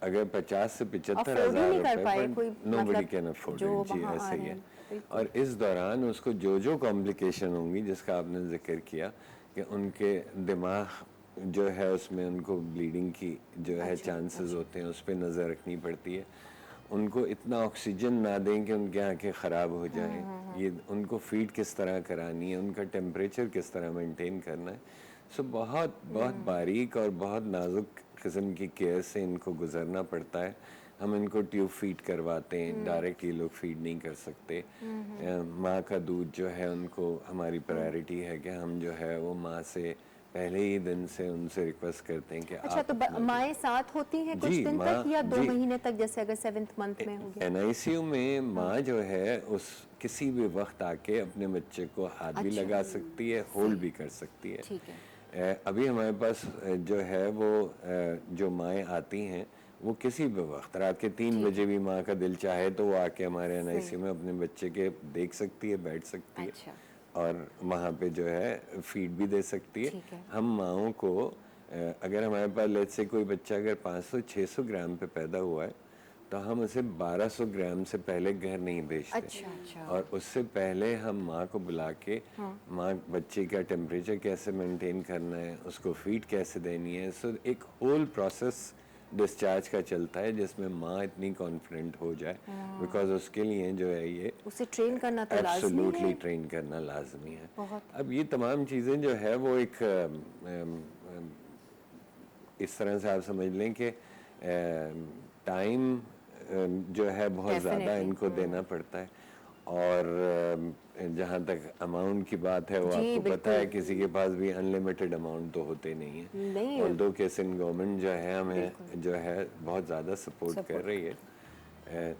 अगर 50 से 75 Afford ही हजार नहीं कर पाए रुपए कोई, नोबडी मतलब कैन अफोर्ड जो इट। जी वहाँ आ ऐसे ही रहे है। हैं, और इस दौरान उसको जो जो कॉम्प्लिकेशन होंगी जिसका आपने जिक्र किया कि उनके दिमाग जो है उसमें उनको ब्लीडिंग की जो है चांसेस होते हैं, उस पर नज़र रखनी पड़ती है। उनको इतना ऑक्सीजन ना दें कि उनकी आंखें ख़राब हो जाएं। ये उनको फीड किस तरह करानी है, उनका टेम्परेचर किस तरह मेंटेन करना है। सो बहुत बहुत बारीक और बहुत नाजुक किस्म की केयर से इनको गुजरना पड़ता है। हम इनको ट्यूब फीड करवाते हैं, डायरेक्ट ये लोग फीड नहीं कर सकते। माँ का दूध जो है उनको हमारी प्रायोरिटी है कि हम जो है वो माँ से पहले ही दिन से उनसे रिक्वेस्ट करते हैं कि अच्छा, आप तो माएँ साथ होती हैं कुछ जी, दिन माँ- तक या 2 जी। महीने तक, जैसे अगर 7th मंथ में हो गया? NICU में माँ जो है उस किसी भी वक्त आके अपने बच्चे को हाथ भी लगा सकती है, होल्ड भी कर सकती है। ठीक है। अभी हमारे पास जो है वो जो माएँ आती हैं वो किसी भी वक्त रात के 3 बजे भी माँ का दिल चाहे तो वो आके हमारे NICU में अपने बच्चे के देख सकती है, बैठ सकती है अच्छा। और वहाँ पे जो है फीड भी दे सकती है। ठीक है। हम माओं को अगर हमारे पास लेट्स से कोई बच्चा अगर 500-600 ग्राम पे पैदा हुआ है तो हम उसे 1200 ग्राम से पहले घर नहीं भेजते। अच्छा। और उससे पहले हम माँ को बुला के माँ बच्चे का टेम्परेचर कैसे मेंटेन करना है, उसको फीड कैसे देनी है, सो एक होल प्रोसेस डिस्चार्ज का चलता है जिसमें माँ इतनी कॉन्फिडेंट हो जाए बिकॉज उसके लिए जो है ये उसे ट्रेन करना तो लाजमी एब्सोल्युटली है। ट्रेन करना लाजमी है। बहुत। अब ये तमाम चीज़ें जो है वो एक इस तरह से आप समझ लें कि टाइम जो है बहुत ज़्यादा Definitely। इनको देना पड़ता है। और जहाँ तक अमाउंट की बात है वो जी, आपको पता है बिल्कुल। किसी के पास भी अनलिमिटेड अमाउंट तो होते नहीं है। नहीं। ऑल्दो कि सिंध गवर्नमेंट जो है हमें जो है बहुत ज़्यादा सपोर्ट कर रही है।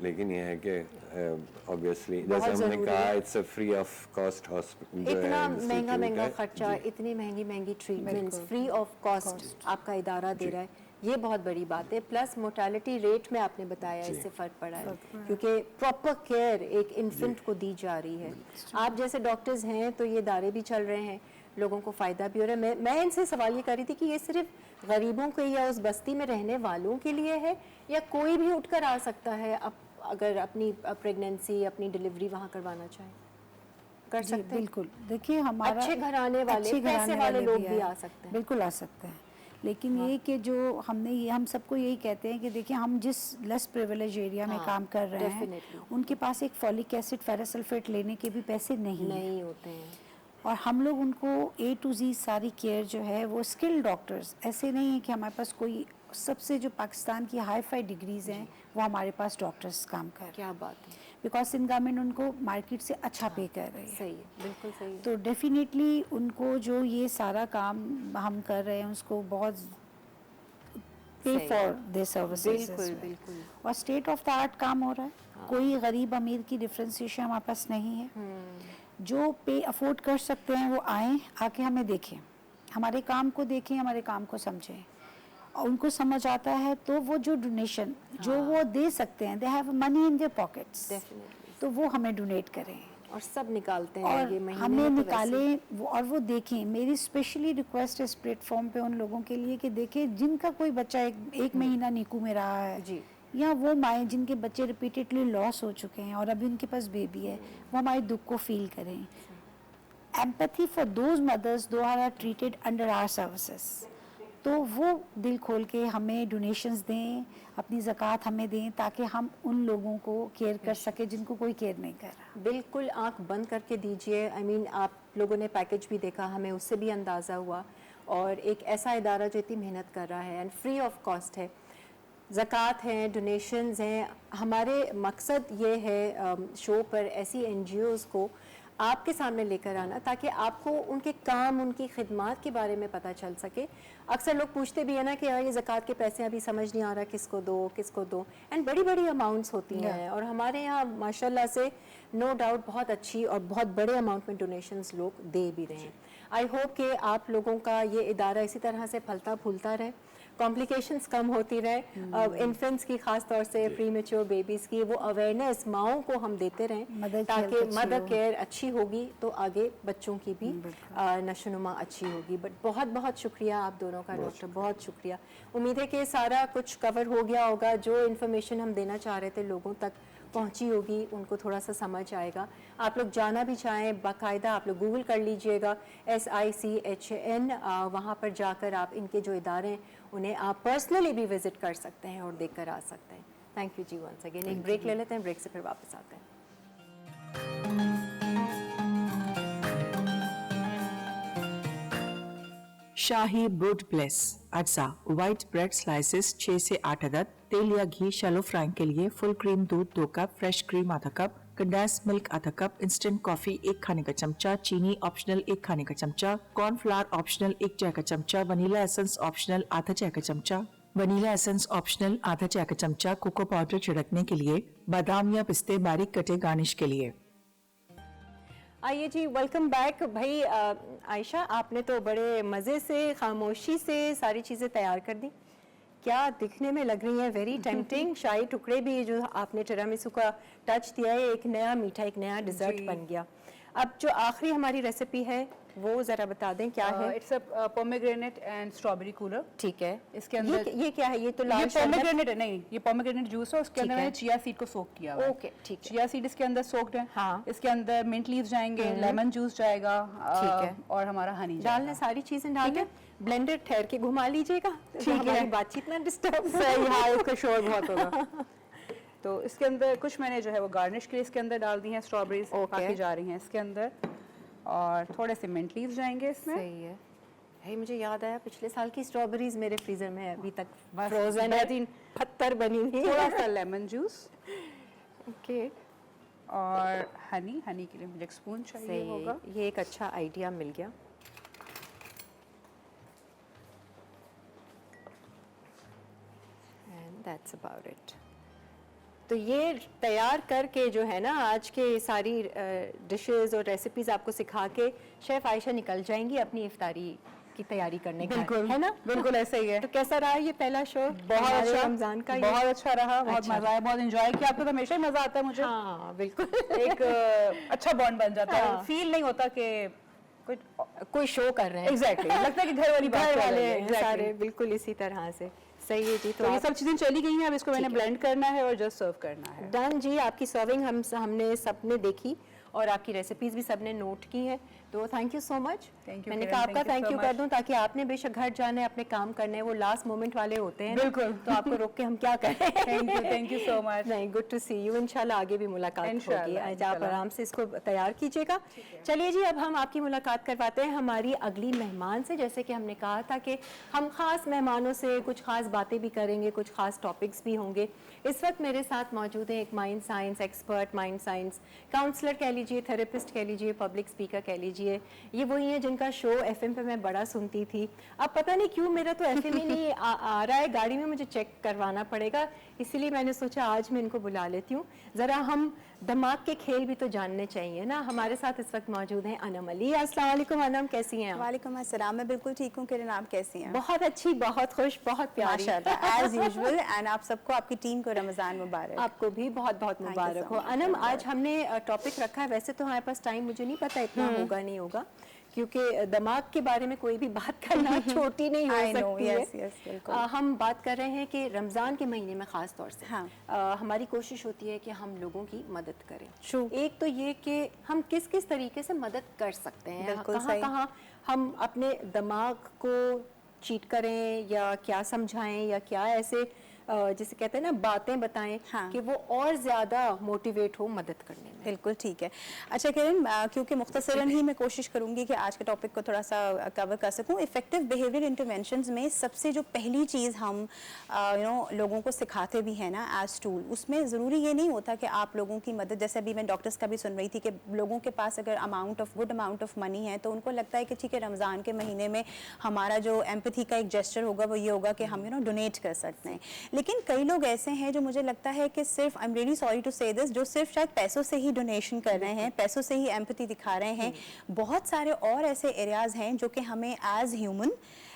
लेकिन यह है कि ऑब्वियसली जैसे हमने ज़रूरी कहा है। It's a free of cost hospital इतना महंगा खर्चा, इतनी महंगी ट्रीटमेंट्स फ्री ऑफ कॉस्ट आपका इदारा दे रहा है, ये बहुत बड़ी बात है। प्लस मोर्टेलिटी रेट में आपने बताया इससे फ़र्क पड़ा है क्योंकि प्रॉपर केयर एक इन्फेंट को दी जा रही है। आप जैसे डॉक्टर्स हैं तो ये इदारे भी चल रहे हैं, लोगों को फ़ायदा भी हो रहा है। मैं इनसे सवाल ये कर रही थी कि ये सिर्फ गरीबों के या उस बस्ती में रहने वालों के लिए है या कोई भी उठकर आ सकता है अगर अपनी प्रेगनेंसी अपनी डिलीवरी वहाँ करवाना चाहे, कर जी, सकते हैं? बिल्कुल। देखिए हमारा अच्छे घराने वाले, अच्छे पैसे घराने वाले लोग भी भी आए। आ सकते हैं। बिल्कुल आ सकते हैं, लेकिन ये कि जो हमने ये हम सबको यही कहते हैं कि देखिए हम जिस लेस प्रिविलेज एरिया में हाँ, काम कर रहे हैं definitely। उनके पास एक फॉलिक एसिड फेरासल्फेट लेने के भी पैसे नहीं हैं। नहीं होते हैं। और हम लोग उनको A to Z सारी केयर जो है वो स्किल्ड डॉक्टर्स, ऐसे नहीं है कि हमारे पास कोई सबसे जो पाकिस्तान की हाई फाई डिग्रीज हैं वो हमारे पास डॉक्टर्स काम कर रहे हैं, क्या बात है, बिकॉज सिंध गवर्नमेंट उनको मार्केट से अच्छा पे कर रही है। सही है, बिल्कुल सही है। तो डेफिनेटली उनको जो ये सारा काम हम कर रहे हैं उसको बहुत पे सही। फॉर दे सर्विसेज बिल्कुल बिल्कुल। और स्टेट ऑफ द आर्ट काम हो रहा है। कोई गरीब अमीर की डिफ्रेंसिएशन हमारे पास नहीं है। जो पे अफोर्ड कर सकते हैं वो आएँ, आके हमें देखें, हमारे काम को देखें, हमारे काम को समझें और उनको समझ आता है तो वो जो डोनेशन जो वो दे सकते हैं, they have money in their pockets, definitely. तो वो हमें डोनेट करें और सब निकालते हैं और ये महीने हमें में तो निकालें और वो देखें। मेरी स्पेशली रिक्वेस्ट है इस प्लेटफॉर्म पे उन लोगों के लिए कि देखें जिनका कोई बच्चा एक महीना नीकू में रहा है जी। या वो माएँ जिनके बच्चे रिपीटेडली लॉस हो चुके हैं और अभी उनके पास बेबी है, वो हमारे दुख को फील करें। Empathy for those mothers do are treated under our services. तो वो दिल खोल के हमें डोनेशंस दें, अपनी ज़कात हमें दें, ताकि हम उन लोगों को केयर कर सके जिनको कोई केयर नहीं कर रहा। बिल्कुल आंख बंद करके दीजिए। आई मीन आप लोगों ने पैकेज भी देखा, हमें उससे भी अंदाज़ा हुआ, और एक ऐसा इदारा जो इतनी मेहनत कर रहा है एंड फ्री ऑफ कॉस्ट है, ज़कात हैं, डोनेशंस हैं। हमारे मकसद ये है शो पर ऐसी NGOs को आपके सामने लेकर आना ताकि आपको उनके काम, उनकी खिदमात के बारे में पता चल सके। अक्सर लोग पूछते भी है ना कि यार ये ज़कात के पैसे अभी समझ नहीं आ रहा किसको दो, एंड बड़ी बड़ी अमाउंट्स होती हैं और हमारे यहाँ माशाल्लाह से नो डाउट बहुत अच्छी और बहुत बड़े अमाउंट में डोनेशंस लोग दे भी रहे हैं। आई होप कि आप लोगों का ये इदारा इसी तरह से फलता फूलता रहे, कॉम्प्लिकेशंस कम होती रहे, इन्फेंट्स की खास तौर से प्री मेच्योर बेबीज़ की वो अवेयरनेस माओं को हम देते रहें ताकि मदर केयर अच्छी होगी तो आगे बच्चों की भी नशोनुमा अच्छी होगी। बट बहुत बहुत शुक्रिया आप दोनों का डॉक्टर, बहुत शुक्रिया। उम्मीद है कि सारा कुछ कवर हो गया होगा, जो इन्फॉर्मेशन हम देना चाह रहे थे लोगों तक पहुंची होगी, उनको थोड़ा सा समझ आएगा। आप लोग जाना भी चाहें बाकायदा आप लोग गूगल कर लीजिएगा SICHN, वहाँ पर जाकर आप इनके जो इदारे हैं उन्हें आप पर्सनली भी विजिट कर सकते हैं और देख कर आ सकते हैं। Thank you ji once again. एक ब्रेक ले लेते हैं, ब्रेक से फिर वापस आते हैं। शाही ब्रूड ब्लेस अज्जा व्हाइट ब्रेड स्लाइसेस 6 से 8 अदद, तेल या घी शैलो फ्राइंग के लिए फुल क्रीम दूध 2 कप, फ्रेश क्रीम आधा कप, कंडेंस मिल्क आधा कप, इंस्टेंट कॉफी 1 खाने का चमचा, चीनी ऑप्शनल 1 खाने का चमचा, कॉर्नफ्लावर ऑप्शनल 1 चाय का चमचा, वनीला एसेंस ऑप्शनल आधा चाय का चमचा, वनीला एसेंस ऑप्शनल आधा चाय का चमचा, कोको पाउडर छिड़कने के लिए, बादाम या पिस्ते बारीक कटे गार्निश के लिए। आइए जी, वेलकम बैक। भाई आयशा, आपने तो बड़े मज़े से खामोशी से सारी चीज़ें तैयार कर दी, क्या दिखने में लग रही हैं, वेरी टेम्पटिंग। शाही टुकड़े भी जो आपने टिरामिसू का टच दिया है, एक नया मीठा, एक नया डिज़र्ट बन गया। अब जो आखिरी हमारी रेसिपी है वो ज़रा बता दें क्या है। It's a pomegranate and strawberry cooler. ठीक है, इसके अंदर ये क्या है? ये तो लाल पोमेग्रेनेट है, नहीं ये पोमेग्रेनेट जूस है, उसके ठीक अंदर है। मैंने चिया सीड को सोक किया हुआ है। ओके, ठीक है। चिया सीड इसके अंदर सोक्ड है। हाँ। इसके अंदर मिंट लीव्स जाएंगे, लेमन जूस जाएगा, ठीक है। और हमारा हनी डालने सारी चीजें डालने, ब्लेंडर ठहर के घुमा लीजिएगा, ठीक है। बातचीत ना डिस्टर्ब। सही, हाँ इसका शोर बहुत होगा। तो इसके अंदर कुछ मैंने जो है वो गार्निश के लिए इसके अंदर डाल दी है, स्ट्रॉबेरीज काफी जा रही हैं इसके अंदर, और थोड़े से मिंट लीव्स जाएंगे इसमें। सही है। भाई मुझे याद आया पिछले साल की स्ट्रॉबेरीज मेरे फ्रीजर में है अभी तक, बस फ्रोजन है, पत्थर बनी हुई। थोड़ा सा लेमन जूस ओके, और हनी के लिए मुझे एक स्पून चाहिए सही होगा। है, ये एक अच्छा आइडिया मिल गया। And that's about it. तो ये तैयार करके जो है ना आज के सारी डिशेस और रेसिपीज आपको सिखा के शेफ आयशा निकल जाएंगी अपनी इफ्तारी की तैयारी करने के लिए, है ना? बिल्कुल ऐसा ही है। तो कैसा रहा ये पहला शो? बहुत अच्छा, रमजान का बहुत अच्छा रहा, बहुत अच्छा। मजा आया, बहुत एंजॉय किया। आपको तो हमेशा ही मजा आता है मुझे। हाँ बिल्कुल। एक अच्छा बॉन्ड बन जाता है, हाँ। फील नहीं होता कि कोई शो कर रहे हैं। एग्जैक्टली लगता है कि घर वाली बात घर कर वाले रहे हैं। हैं Exactly. सारे बिल्कुल इसी तरह से। सही है जी। तो ये सब चीजें चली गई हैं, अब इसको मैंने ठीक है। ब्लेंड करना है और जस्ट सर्व करना है। डन जी। आपकी सर्विंग हमने सबने देखी और आपकी रेसिपीज भी सबने नोट की है, तो thank you so much. Thank you, मैंने Kiran, कहा आपका thank you thank so you कर much. दूं ताकि आपने बेशक घर जाने अपने काम करने, वो लास्ट मोमेंट वाले होते हैं ना, बिल्कुल। तो आपको रोक के हम क्या करें। Thank you so much. नहीं, गुड टू सी यू। इंशाल्लाह आगे भी मुलाकात होगी। इंशाल्लाह, आज आप आराम से इसको तैयार कीजिएगा। चलिए जी, अब हम आपकी मुलाकात करवाते हैं हमारी अगली मेहमान से। जैसे कि हमने कहा था कि हम खास मेहमानों से कुछ खास बातें भी करेंगे, कुछ खास टॉपिक्स भी होंगे। इस वक्त मेरे साथ मौजूद है एक mind science expert, mind science counsellor कह लीजिए, थेरेपिस्ट कह लीजिए, पब्लिक स्पीकर कह लीजिए। ये वही है जिनका शो FM पे मैं बड़ा सुनती थी। अब पता नहीं क्यों मेरा तो FM ही नहीं आ रहा है, गाड़ी में मुझे चेक करवाना पड़ेगा, इसलिए मैंने सोचा आज मैं इनको बुला लेती हूँ। ज़रा हम दिमाग के खेल भी तो जानने चाहिए ना। हमारे साथ इस वक्त मौजूद हैं अनम अली। अस्सलाम वालेकुम अनम, कैसी हैं आप? वालेकुम अस्सलाम, मैं बिल्कुल ठीक हूँ। किरण, आप कैसी हैं? बहुत अच्छी, बहुत खुश, बहुत प्यारी। माशाल्लाह, एज यूजुअल। एंड आप सबको, आपकी टीम को रमजान मुबारक। आपको भी बहुत बहुत Thank you मुबारक so हो। much. अनम, आज हमने टॉपिक रखा है, वैसे तो हमारे पास टाइम मुझे नहीं पता इतना होगा नहीं होगा, क्योंकि दिमाग के बारे में कोई भी बात करना छोटी नहीं हो I know, सकती yes, है। yes, बिल्कुल। हम बात कर रहे हैं कि रमज़ान के महीने में ख़ास तौर से हाँ। हमारी कोशिश होती है कि हम लोगों की मदद करें। True. एक तो ये कि हम किस किस तरीके से मदद कर सकते हैं, बिल्कुल कहाँ सही। कहाँ हम अपने दिमाग को चीट करें या क्या समझाएं या क्या ऐसे जिसे कहते हैं ना बातें बताएं हाँ। कि वो और ज़्यादा मोटिवेट हो मदद करने में। बिल्कुल ठीक है। अच्छा किरण, क्योंकि मुख्तसरन ही मैं कोशिश करूंगी कि आज के टॉपिक को थोड़ा सा कवर कर सकूं। इफेक्टिव बिहेवियर इंटरवेंशंस में सबसे जो पहली चीज़ हम लोगों को सिखाते भी हैं ना एज टूल, उसमें ज़रूरी ये नहीं होता कि आप लोगों की मदद, जैसे अभी मैं डॉक्टर्स का भी सुन रही थी कि लोगों के पास अगर गुड अमाउंट ऑफ मनी है तो उनको लगता है कि ठीक है रमज़ान के महीने में हमारा जो एम्पैथी का एक जेस्चर होगा वो ये होगा कि हम डोनेट कर सकते हैं। लेकिन कई लोग ऐसे हैं जो मुझे लगता है कि सिर्फ, I am really sorry to say this, जो सिर्फ शायद पैसों से ही डोनेशन कर रहे हैं, पैसों से ही एम्पैथी दिखा रहे हैं। बहुत सारे और ऐसे एरियाज हैं जो कि हमें एज ह्यूमन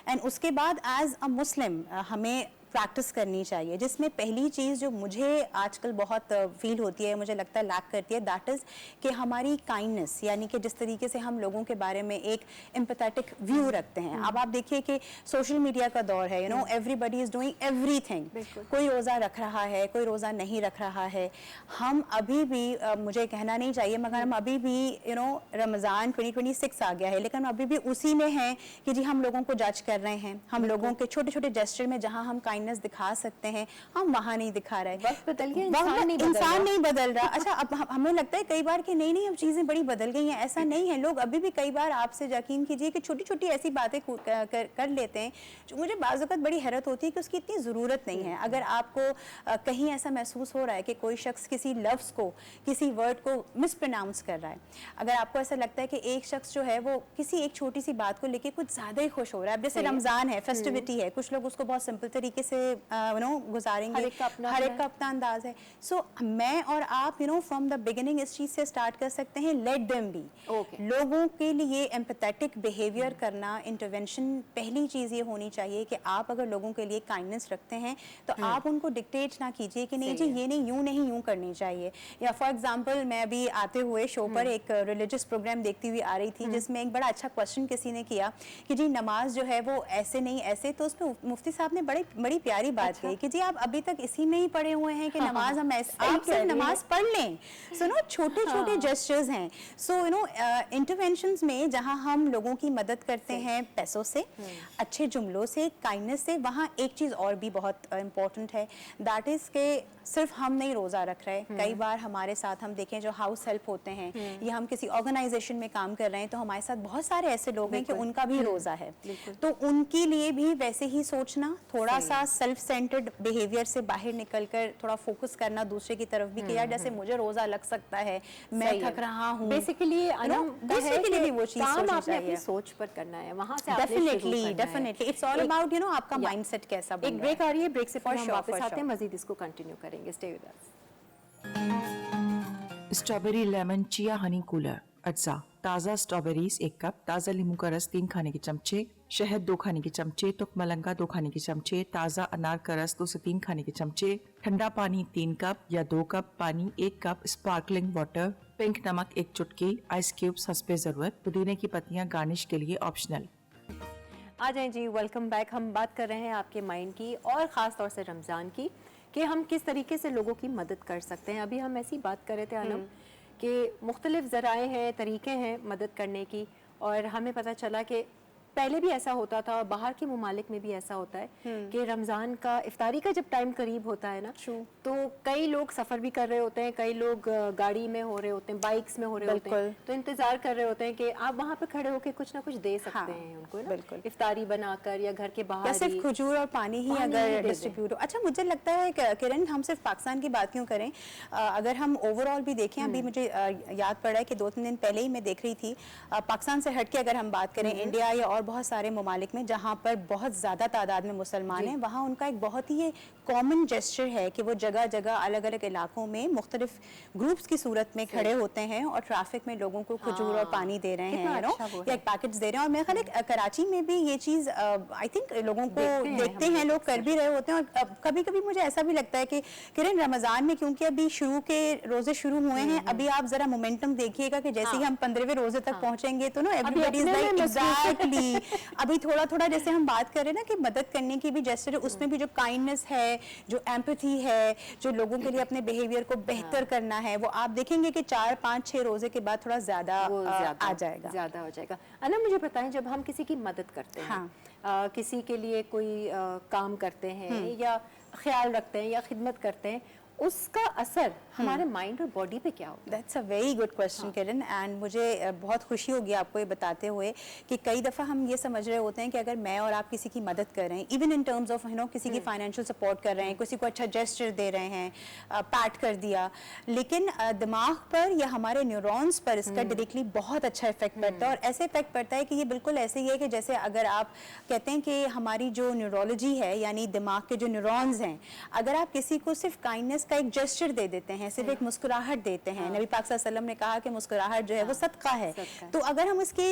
एंड उसके बाद एज अ मुस्लिम हमें प्रैक्टिस करनी चाहिए, जिसमें पहली चीज़ जो मुझे आजकल बहुत फील होती है, मुझे लगता है लैक करती है, दैट इज़ कि हमारी काइंडनेस, यानी कि जिस तरीके से हम लोगों के बारे में एक एम्पैथेटिक व्यू रखते हैं। अब आप देखिए कि सोशल मीडिया का दौर है, एवरीबडी इज़ डूइंग एवरीथिंग, कोई रोज़ा रख रहा है, कोई रोज़ा नहीं रख रहा है। हम अभी भी मुझे कहना नहीं चाहिए मगर हम अभी भी रमज़ान 2026 आ गया है, लेकिन हम अभी भी उसी में हैं कि जी हम लोगों को जज कर रहे हैं, हम लोगों के छोटे छोटे जेस्चर में जहाँ हम दिखा सकते हैं हम वहां नहीं दिखा रहे। वक्त बदल गया, इंसान नहीं बदल रहा। अच्छा, अब हमें लगता है कई बार कि नहीं अब चीजें बड़ी बदल गई हैं, ऐसा नहीं है। लोग अभी भी कई बार, आपसे यकीन कीजिए कि छोटी छोटी ऐसी बातें कर लेते हैं जो मुझे बाज़ वक़्त बड़ी हैरत होती है कि उसकी इतनी ज़रूरत नहीं है। अगर आपको कहीं ऐसा महसूस हो रहा है कि कोई शख्स किसी लफ्ज़ को, किसी वर्ड को मिसप्रोनाउंस कर रहा है, अगर आपको ऐसा लगता है कि एक शख्स जो है वो किसी एक छोटी सी बात को लेके कुछ ज़्यादा ही खुश हो रहा है, जैसे रमज़ान है, फेस्टिविटी है, कुछ लोग उसको बहुत सिंपल तरीके से गुजारेंगे, हर एक का अपना अंदाज है। सो मैं और आप फ्रॉम द बिगिनिंग इस चीज से स्टार्ट कर सकते हैं, लेट देम बी। लोगों के लिए एम्पैथेटिक बिहेवियर करना, इंटरवेंशन, पहली चीज ये होनी चाहिए कि आप अगर लोगों के लिए काइंडनेस रखते हैं तो आप उनको डिक्टेट ना कीजिए कि नहीं जी ये नहीं, यूं करनी चाहिए। या फॉर एग्जांपल मैं अभी आते हुए शो पर एक रिलीजियस प्रोग्राम देखती हुई आ रही थी जिसमें एक बड़ा अच्छा क्वेश्चन किसी ने किया कि जी नमाज जो है वो ऐसे नहीं ऐसे, तो उसमें मुफ्ती साहब ने बड़ी प्यारी बात कही कि जी आप अभी तक इसी में ही पड़े हुए हैं कि नमाज हम ऐसे, आप सिर्फ नमाज पढ़ लें। सो छोटे छोटे जेस्चर्स हैं। सो इंटरवेंशंस में जहां हम लोगों की मदद करते हैं पैसों से, अच्छे जुमलों से, काइंडनेस से, वहां एक चीज और भी बहुत इंपॉर्टेंट है, दैट इज के सिर्फ हम नहीं रोजा रख रहे। कई बार हमारे साथ हम देखें जो हाउस हेल्प होते हैं या हम किसी ऑर्गेनाइजेशन में काम कर रहे हैं तो हमारे साथ बहुत सारे ऐसे लोग हैं कि उनका भी रोजा है, तो उनके लिए भी वैसे ही सोचना, थोड़ा सा सेल्फ सेंटर्ड बिहेवियर से बाहर निकलकर थोड़ा फोकस करना दूसरे की तरफ भी कि यार जैसे मुझे रोजा लग सकता है, मैं थक रहा हूं, बेसिकली दूसरे के लिए भी वो चीज काम सोचनी आपने अपनी चाहिए। सोच पर करना है, वहां से आपने शुरू करना है। डेफिनेटली इट्स ऑल अबाउट आपका माइंडसेट कैसा बन एक रहा ब्रेक है। आ रही है, ब्रेक से For फिर हम sure, वापस for आते हैं, sure. मजीद इसको कंटिन्यू करेंगे। Stay with us. Strawberry lemon chia Honey cooler अज्जा, ताज़ा स्ट्रॉबेरीज 1 कप, ताज़ा नींबू का रस 3 खाने के चमचे, शहद 2 खाने के चमचे, तुक मलंगा 2 खाने के चमचे, ताज़ा अनार का रस 2 से 3 खाने के चमचे, ठंडा पानी 3 कप या 2 कप पानी, 1 कप स्पार्कलिंग वाटर, पिंक नमक 1 चुटकी, आइस क्यूब्स हस्बे ज़रूरत, पुदीने की पत्तियां गार्निश के लिए ऑप्शनल। आ जाएं जी, वेलकम बैक। हम बात कर रहे हैं आपके माइंड की और ख़ास तौर से रमज़ान की, कि हम किस तरीके से लोगों की मदद कर सकते हैं। अभी हम ऐसी बात कर रहे थे आलम कि मुख्तलिफ ज़राए हैं, तरीके हैं मदद करने की, और हमें पता चला कि पहले भी ऐसा होता था, बाहर के मुमालिक में भी ऐसा होता है कि रमज़ान का इफ्तारी का जब टाइम करीब होता है ना, तो कई लोग सफ़र भी कर रहे होते हैं, कई लोग गाड़ी में हो रहे होते हैं, बाइक्स में हो रहे होते हैं, तो इंतज़ार कर रहे होते हैं कि आप वहाँ पे खड़े होकर कुछ ना कुछ दे सकते हैं उनको ना, इफ्तारी बनाकर या घर के बाहर, या सिर्फ खजूर और पानी ही अगर डिस्ट्रीब्यूट हो। अच्छा, मुझे लगता है किरण, हम सिर्फ पाकिस्तान की बात क्यों करें, अगर हम ओवरऑल भी देखें, अभी मुझे याद पड़ा है कि 2-3 दिन पहले ही मैं देख रही थी, पाकिस्तान से हट के अगर हम बात करें, इंडिया या और बहुत सारे ममालिक में जहाँ पर बहुत ज़्यादा तादाद में मुसलमान हैं, वहाँ उनका एक बहुत ही कॉमन जेस्चर है कि वो जगह जगह अलग अलग इलाकों में मुख्तलिफ ग्रुप्स की सूरत में खड़े होते हैं और ट्रैफिक में लोगों को खजूर और पानी दे रहे हैं, या पैकेट्स दे रहे हैं। और मेरे ख्याल है कराची में भी ये चीज़ आई थिंक लोगों को देखते हैं, लोग कर भी रहे होते हैं। और कभी कभी मुझे ऐसा भी लगता है कि किरण, रमज़ान में क्योंकि अभी शुरू के रोजे शुरू हुए हैं, अभी आप जरा मोमेंटम देखिएगा कि जैसे ही हम 15वें रोजे तक पहुंचेंगे तो ना एवरीबॉडी इज लाइक एग्जैक्टली, अभी थोड़ा थोड़ा जैसे हम बात कर रहे हैं ना कि मदद करने की भी जेस्चर, उसमें भी जो काइंडनेस है, जो एम्पैथी है, जो लोगों के लिए अपने बिहेवियर को बेहतर करना है, वो आप देखेंगे कि 4, 5, 6 रोजे के बाद थोड़ा ज्यादा आ जाएगा, ज्यादा हो जाएगा। अना, मुझे बताएं, जब हम किसी की मदद करते हैं किसी के लिए कोई काम करते हैं या ख्याल रखते हैं या खिदमत करते हैं, उसका असर हमारे माइंड और बॉडी पे क्या होता है? That's a very good question Kiran, and मुझे बहुत खुशी होगी आपको ये बताते हुए कि कई दफ़ा हम ये समझ रहे होते हैं कि अगर मैं और आप किसी की मदद कर रहे हैं, इवन इन टर्म्स ऑफ किसी की फाइनेंशियल सपोर्ट कर रहे हैं, किसी को अच्छा जेस्चर दे रहे हैं, पैट कर दिया, लेकिन दिमाग पर या हमारे न्यूरॉन्स पर इसका डायरेक्टली बहुत अच्छा इफेक्ट पड़ता है। और ऐसे इफेक्ट पड़ता है कि ये बिल्कुल ऐसे ही है कि जैसे अगर आप कहते हैं कि हमारी जो न्यूरोलॉजी है, यानी दिमाग के जो न्यूरॉन्स हैं, अगर आप किसी को सिर्फ काइंडनेस का एक जेस्चर दे देते हैं, सिर्फ एक मुस्कुराहट देते हैं, नबी पाक सल्लल्लाहु अलैहि वसल्लम ने कहा कि मुस्कुराहट जो है वो सदका है। तो अगर हम इसकी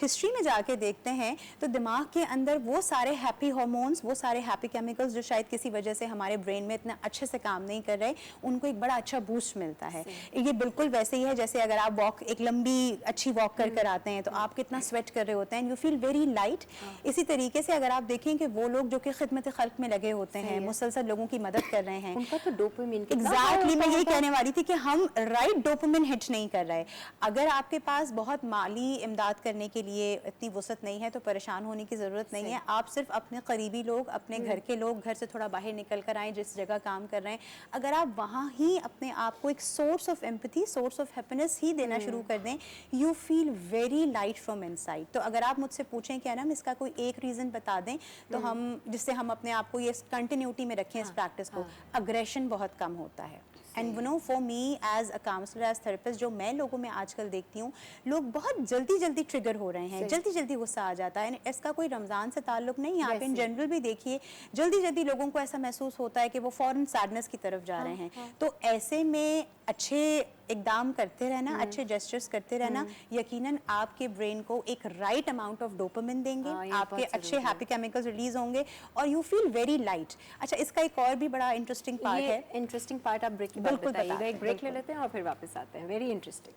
हिस्ट्री में जाके देखते हैं तो दिमाग के अंदर वो सारे हैप्पी हार्मोन्स, वो सारे हैप्पी केमिकल्स जो शायद किसी वजह से हमारे ब्रेन में इतना अच्छे से काम नहीं कर रहे, उनको एक बड़ा अच्छा बूस्ट मिलता है। ये बिल्कुल वैसे ही है जैसे अगर आप वॉक, एक लंबी अच्छी वॉक कर आते हैं तो आप कितना स्वेट कर रहे होते हैं, यू फील वेरी लाइट। इसी तरीके से अगर आप देखें कि वो लोग जो कि खिदमत खल्क में लगे होते हैं, मुसलसल लोगों की मदद कर रहे हैं, उनका तो डोपामिन एग्जैक्टली मैं यही कहने वाली थी कि हम राइट डोपामिन हिट नहीं कर रहे। अगर आपके पास बहुत माली इमदाद करने के लिए इतनी वसअत नहीं है तो परेशान होने की ज़रूरत नहीं है। आप सिर्फ अपने करीबी लोग, अपने घर के लोग, घर से थोड़ा बाहर निकल कर आएँ, जिस जगह काम कर रहे हैं, अगर आप वहाँ ही अपने आप को एक source of empathy, source of happiness ही देना शुरू कर दें, you feel very light from inside. तो अगर आप मुझसे पूछें कि ना इसका कोई एक रीज़न बता दें तो हम, जिससे हम अपने आप को ये कंटिन्यूटी में रखें इस प्रैक्टिस को, अग्रेशन बहुत कम होता है। And for me as a counsellor, as therapist, जो मैं लोगों में आजकल देखती हूँ, लोग बहुत जल्दी ट्रिगर हो रहे हैं, जल्दी गुस्सा आ जाता है। इसका कोई रमज़ान से ताल्लुक नहीं, आप इन जनरल भी देखिए जल्दी लोगों को ऐसा महसूस होता है कि वो फौरन सैडनेस की तरफ जा रहे हैं। तो ऐसे में अच्छे इकदाम करते रहना, अच्छे जेस्चर्स करते रहना, यकीनन आपके ब्रेन को एक राइट अमाउंट ऑफ डोपामिन देंगे, आपके अच्छे हैप्पी केमिकल्स रिलीज होंगे और यू फील वेरी लाइट। अच्छा, इसका एक और भी बड़ा इंटरेस्टिंग पार्ट है। इंटरेस्टिंग पार्ट आप ब्रेक के बाद बताइएगा। एक ब्रेक ले लेते हैं और फिर वापस आते हैं। Very interesting.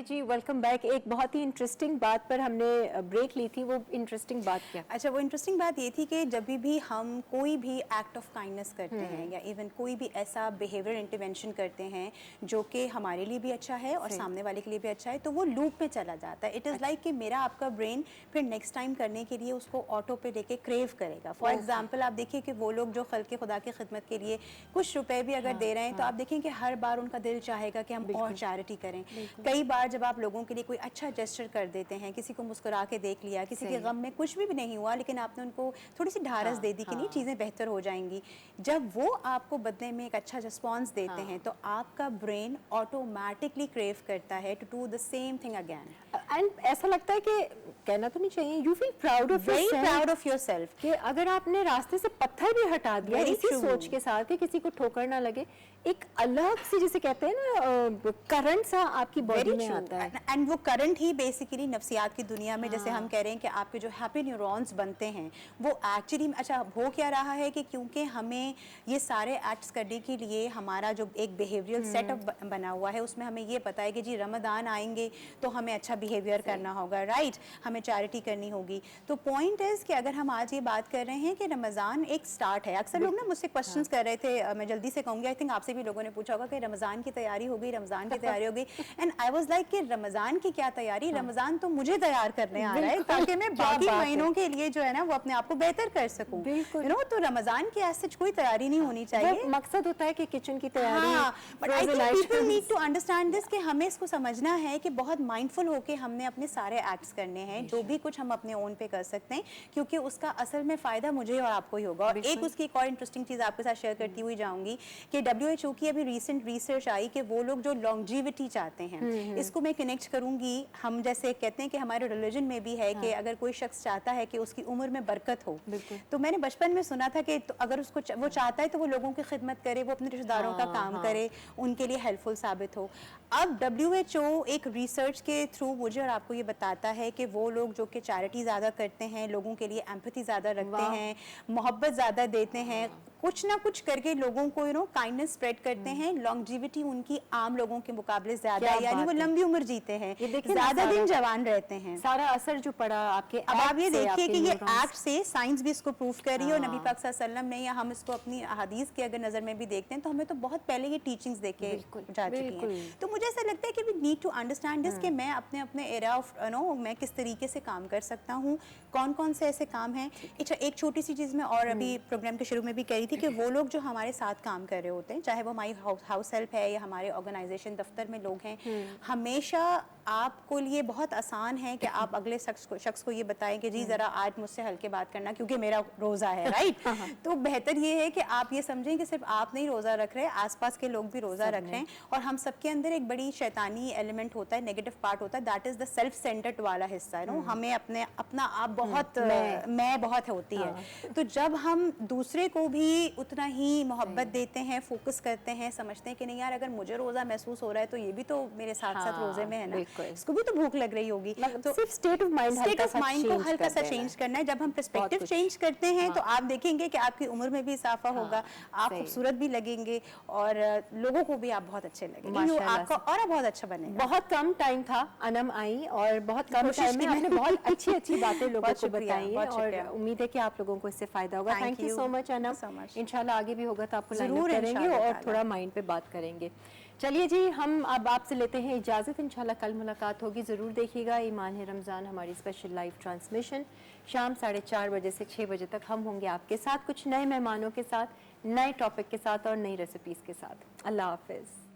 जी वेलकम बैक। एक बहुत ही इंटरेस्टिंग बात पर हमने ब्रेक ली थी, वो इंटरेस्टिंग बात क्या? अच्छा, वो इंटरेस्टिंग बात ये थी कि जब भी हम कोई भी एक्ट ऑफ काइंडनेस करते हैं या इवन कोई भी ऐसा बिहेवियर इंटरवेंशन करते हैं जो कि हमारे लिए भी अच्छा है और सामने वाले के लिए भी अच्छा है, तो वो लूप में चला जाता है। इट इज़ लाइक कि मेरा आपका ब्रेन फिर नेक्स्ट टाइम करने के लिए उसको ऑटो पे लेके क्रेव करेगा। फॉर एग्जाम्पल, आप देखिए कि वो लोग जो खल्क़े खुदा की खिदमत के लिए कुछ रुपए भी अगर दे रहे हैं तो आप देखें कि हर बार उनका दिल चाहेगा कि हम और चैरिटी करें। कई बार जब आप लोगों के लिए कोई अच्छा जेस्चर कर देते हैं, किसी को मुस्कुरा के देख लिया, किसी के गम में कुछ भी नहीं हुआ, लेकिन आपने उनको थोड़ी सी ढारस दे दी कि नहीं चीज़ें बेहतर हो जाएंगी, जब वो आपको बदले में एक अच्छा रिस्पॉन्स देते हैं तो आपका ब्रेन ऑटोमेटिकली क्रेव करता है to do the same thing again. And ऐसा लगता है कि कहना तो नहीं चाहिए, you feel proud of very proud of yourself कि अगर आपने रास्ते से पत्थर भी हटा दिया इसी सोच के साथ कि किसी को ठोकर ना लगे, एक अलग सी, जिसे कहते हैं ना, करंट सा आपकी बॉडी में आता है। एंड वो करंट ही बेसिकली नफ्सियात की दुनिया में, जैसे हम कह रहे हैं कि आपके जो हैप्पी न्यूरॉन्स बनते हैं वो एक्चुअली, अच्छा हो क्या रहा है कि क्योंकि हमें ये सारे एक्ट्स करने के लिए हमारा जो एक बिहेवियरल सेटअप बना हुआ है उसमें हमें ये पता है कि जी रमज़ान आएंगे तो हमें अच्छा बिहेवियर करना होगा, राइट, हमें चैरिटी करनी होगी। तो पॉइंट इज़ कि अगर हम आज ये बात कर रहे हैं कि रमज़ान एक स्टार्ट है, अक्सर लोग ना मुझसे क्वेश्चंस कर रहे थे, मैं जल्दी से कहूँगी, आई थिंक आपसे भी लोगों ने पूछा होगा कि रमज़ान की तैयारी हो गई, रमज़ान की तैयारी हो गई, एंड आई वाज लाइक कि रमज़ान की क्या तैयारी, रमज़ान तो मुझे तैयार करने आ रहा है ताकि मैं बाकी महीनों के लिए जो है ना वो अपने आप को बेहतर कर सकूं। यू नो, तो रमज़ान की ऐसे कोई तैयारी नहीं होनी चाहिए, मकसद होता है कि किचन की तैयारी। But I think people need to understand this कि हमें इसको समझना है कि बहुत माइंडफुल होके हमने अपने सारे एक्ट्स करने हैं, जो भी कुछ हम अपने ओन पे कर सकते हैं, क्योंकि उसका असल में फ़ायदा मुझे और आपको ही होगा। और एक उसकी एक और इंटरेस्टिंग चीज़ आपके साथ शेयर करती हुई जाऊंगी कि WHO की अभी रिसेंट रिसर्च आई कि वो लोग जो लॉन्जिविटी चाहते हैं, इसको मैं कनेक्ट करूंगी, हम जैसे कहते हैं कि हमारे रिलीजन में भी है कि अगर कोई शख्स चाहता है कि उसकी उम्र में बरकत हो, तो मैंने बचपन में सुना था कि तो अगर उसको वो चाहता है तो वो लोगों की खिदमत करे, वो अपने रिश्तेदारों का काम करे, उनके लिए हेल्पफुल साबित हो। अब WHO एक रिसर्च के थ्रू मुझे और आपको ये बताता है कि वो लोग जो कि चैरिटी ज़्यादा करते हैं, लोगों के लिए एम्पैथी ज़्यादा रखते हैं, मोहब्बत ज़्यादा देते हैं, कुछ ना कुछ करके लोगों को काइंडनेस स्प्रेड करते हैं, लॉन्जिविटी उनकी आम लोगों के मुकाबले ज्यादा है, यानी वो लंबी उम्र जीते हैं, ज्यादा दिन जवान रहते हैं। सारा असर जो पड़ा आपके अब आप ये देखिए कि ये neurons एक्ट से साइंस भी इसको प्रूव कर रही है, और नबी पाक सल्लल्लाहु अलैहि वसल्लम ने, या हम इसको अपनी हदीस के अगर नजर में भी देखते हैं तो हमें तो बहुत पहले ये टीचिंग्स देके जा चुकी हैं। तो मुझे ऐसा लगता है कि we need to understand this कि मैं अपने अपने एरा ऑफ मैं किस तरीके से काम कर सकता हूँ, कौन कौन से ऐसे काम हैं। एक छोटी सी चीज़ मैं और अभी प्रोग्राम के शुरू में भी कही थी कि वो लोग जो हमारे साथ काम कर रहे होते हैं, चाहे वो हमारी हाउस हेल्प है या हमारे ऑर्गेनाइजेशन दफ्तर में लोग हैं, हमेशा आपको लिए बहुत आसान है कि आप अगले शख्स को ये बताएं कि जी ज़रा आज मुझसे हल्के बात करना क्योंकि मेरा रोज़ा है, राइट। तो बेहतर ये है कि आप ये समझें कि सिर्फ आप नहीं रोज़ा रख रहे, आसपास के लोग भी रोज़ा रख रहे हैं, और हम सबके अंदर एक बड़ी शैतानी एलिमेंट होता है, नेगेटिव पार्ट होता है, that is the self centred वाला हिस्सा है। हमें अपना आप बहुत मैं बहुत होती है। तो जब हम दूसरे को भी उतना ही मोहब्बत देते हैं, फोकस करते हैं, समझते हैं कि नहीं यार अगर मुझे रोज़ा महसूस हो रहा है तो ये भी तो मेरे साथ साथ रोज़े में है ना, इसको भी तो भूख लग रही होगी। तो सिर्फ स्टेट ऑफ माइंड को हल्का सा चेंज करना है। जब हम पर्सपेक्टिव चेंज करते हैं तो आप देखेंगे कि आपकी उम्र में भी इजाफा होगा, आप खूबसूरत भी लगेंगे, और लोगों को भी आप बहुत अच्छे लगेंगे, आपका और बहुत अच्छा बनेगा। बहुत कम टाइम था, अनम आई, और बहुत कम टाइम में आपने बहुत अच्छी अच्छी बातें लोगों को बताई हैं, और उम्मीद है कि आप लोगों को इससे फायदा होगा। Thank you so much Anam. इंशाल्लाह आगे भी होगा तो आपको लाइन करेंगे और थोड़ा माइंड पे बात करेंगे। चलिए जी, हम अब आपसे लेते हैं इजाज़त। इंशाल्लाह कल मुलाकात होगी, ज़रूर देखिएगा ईमान है रमज़ान, हमारी स्पेशल लाइव ट्रांसमिशन शाम 4:30 बजे से 6 बजे तक हम होंगे आपके साथ, कुछ नए मेहमानों के साथ, नए टॉपिक के साथ और नई रेसिपीज़ के साथ। अल्लाह हाफ़िज़।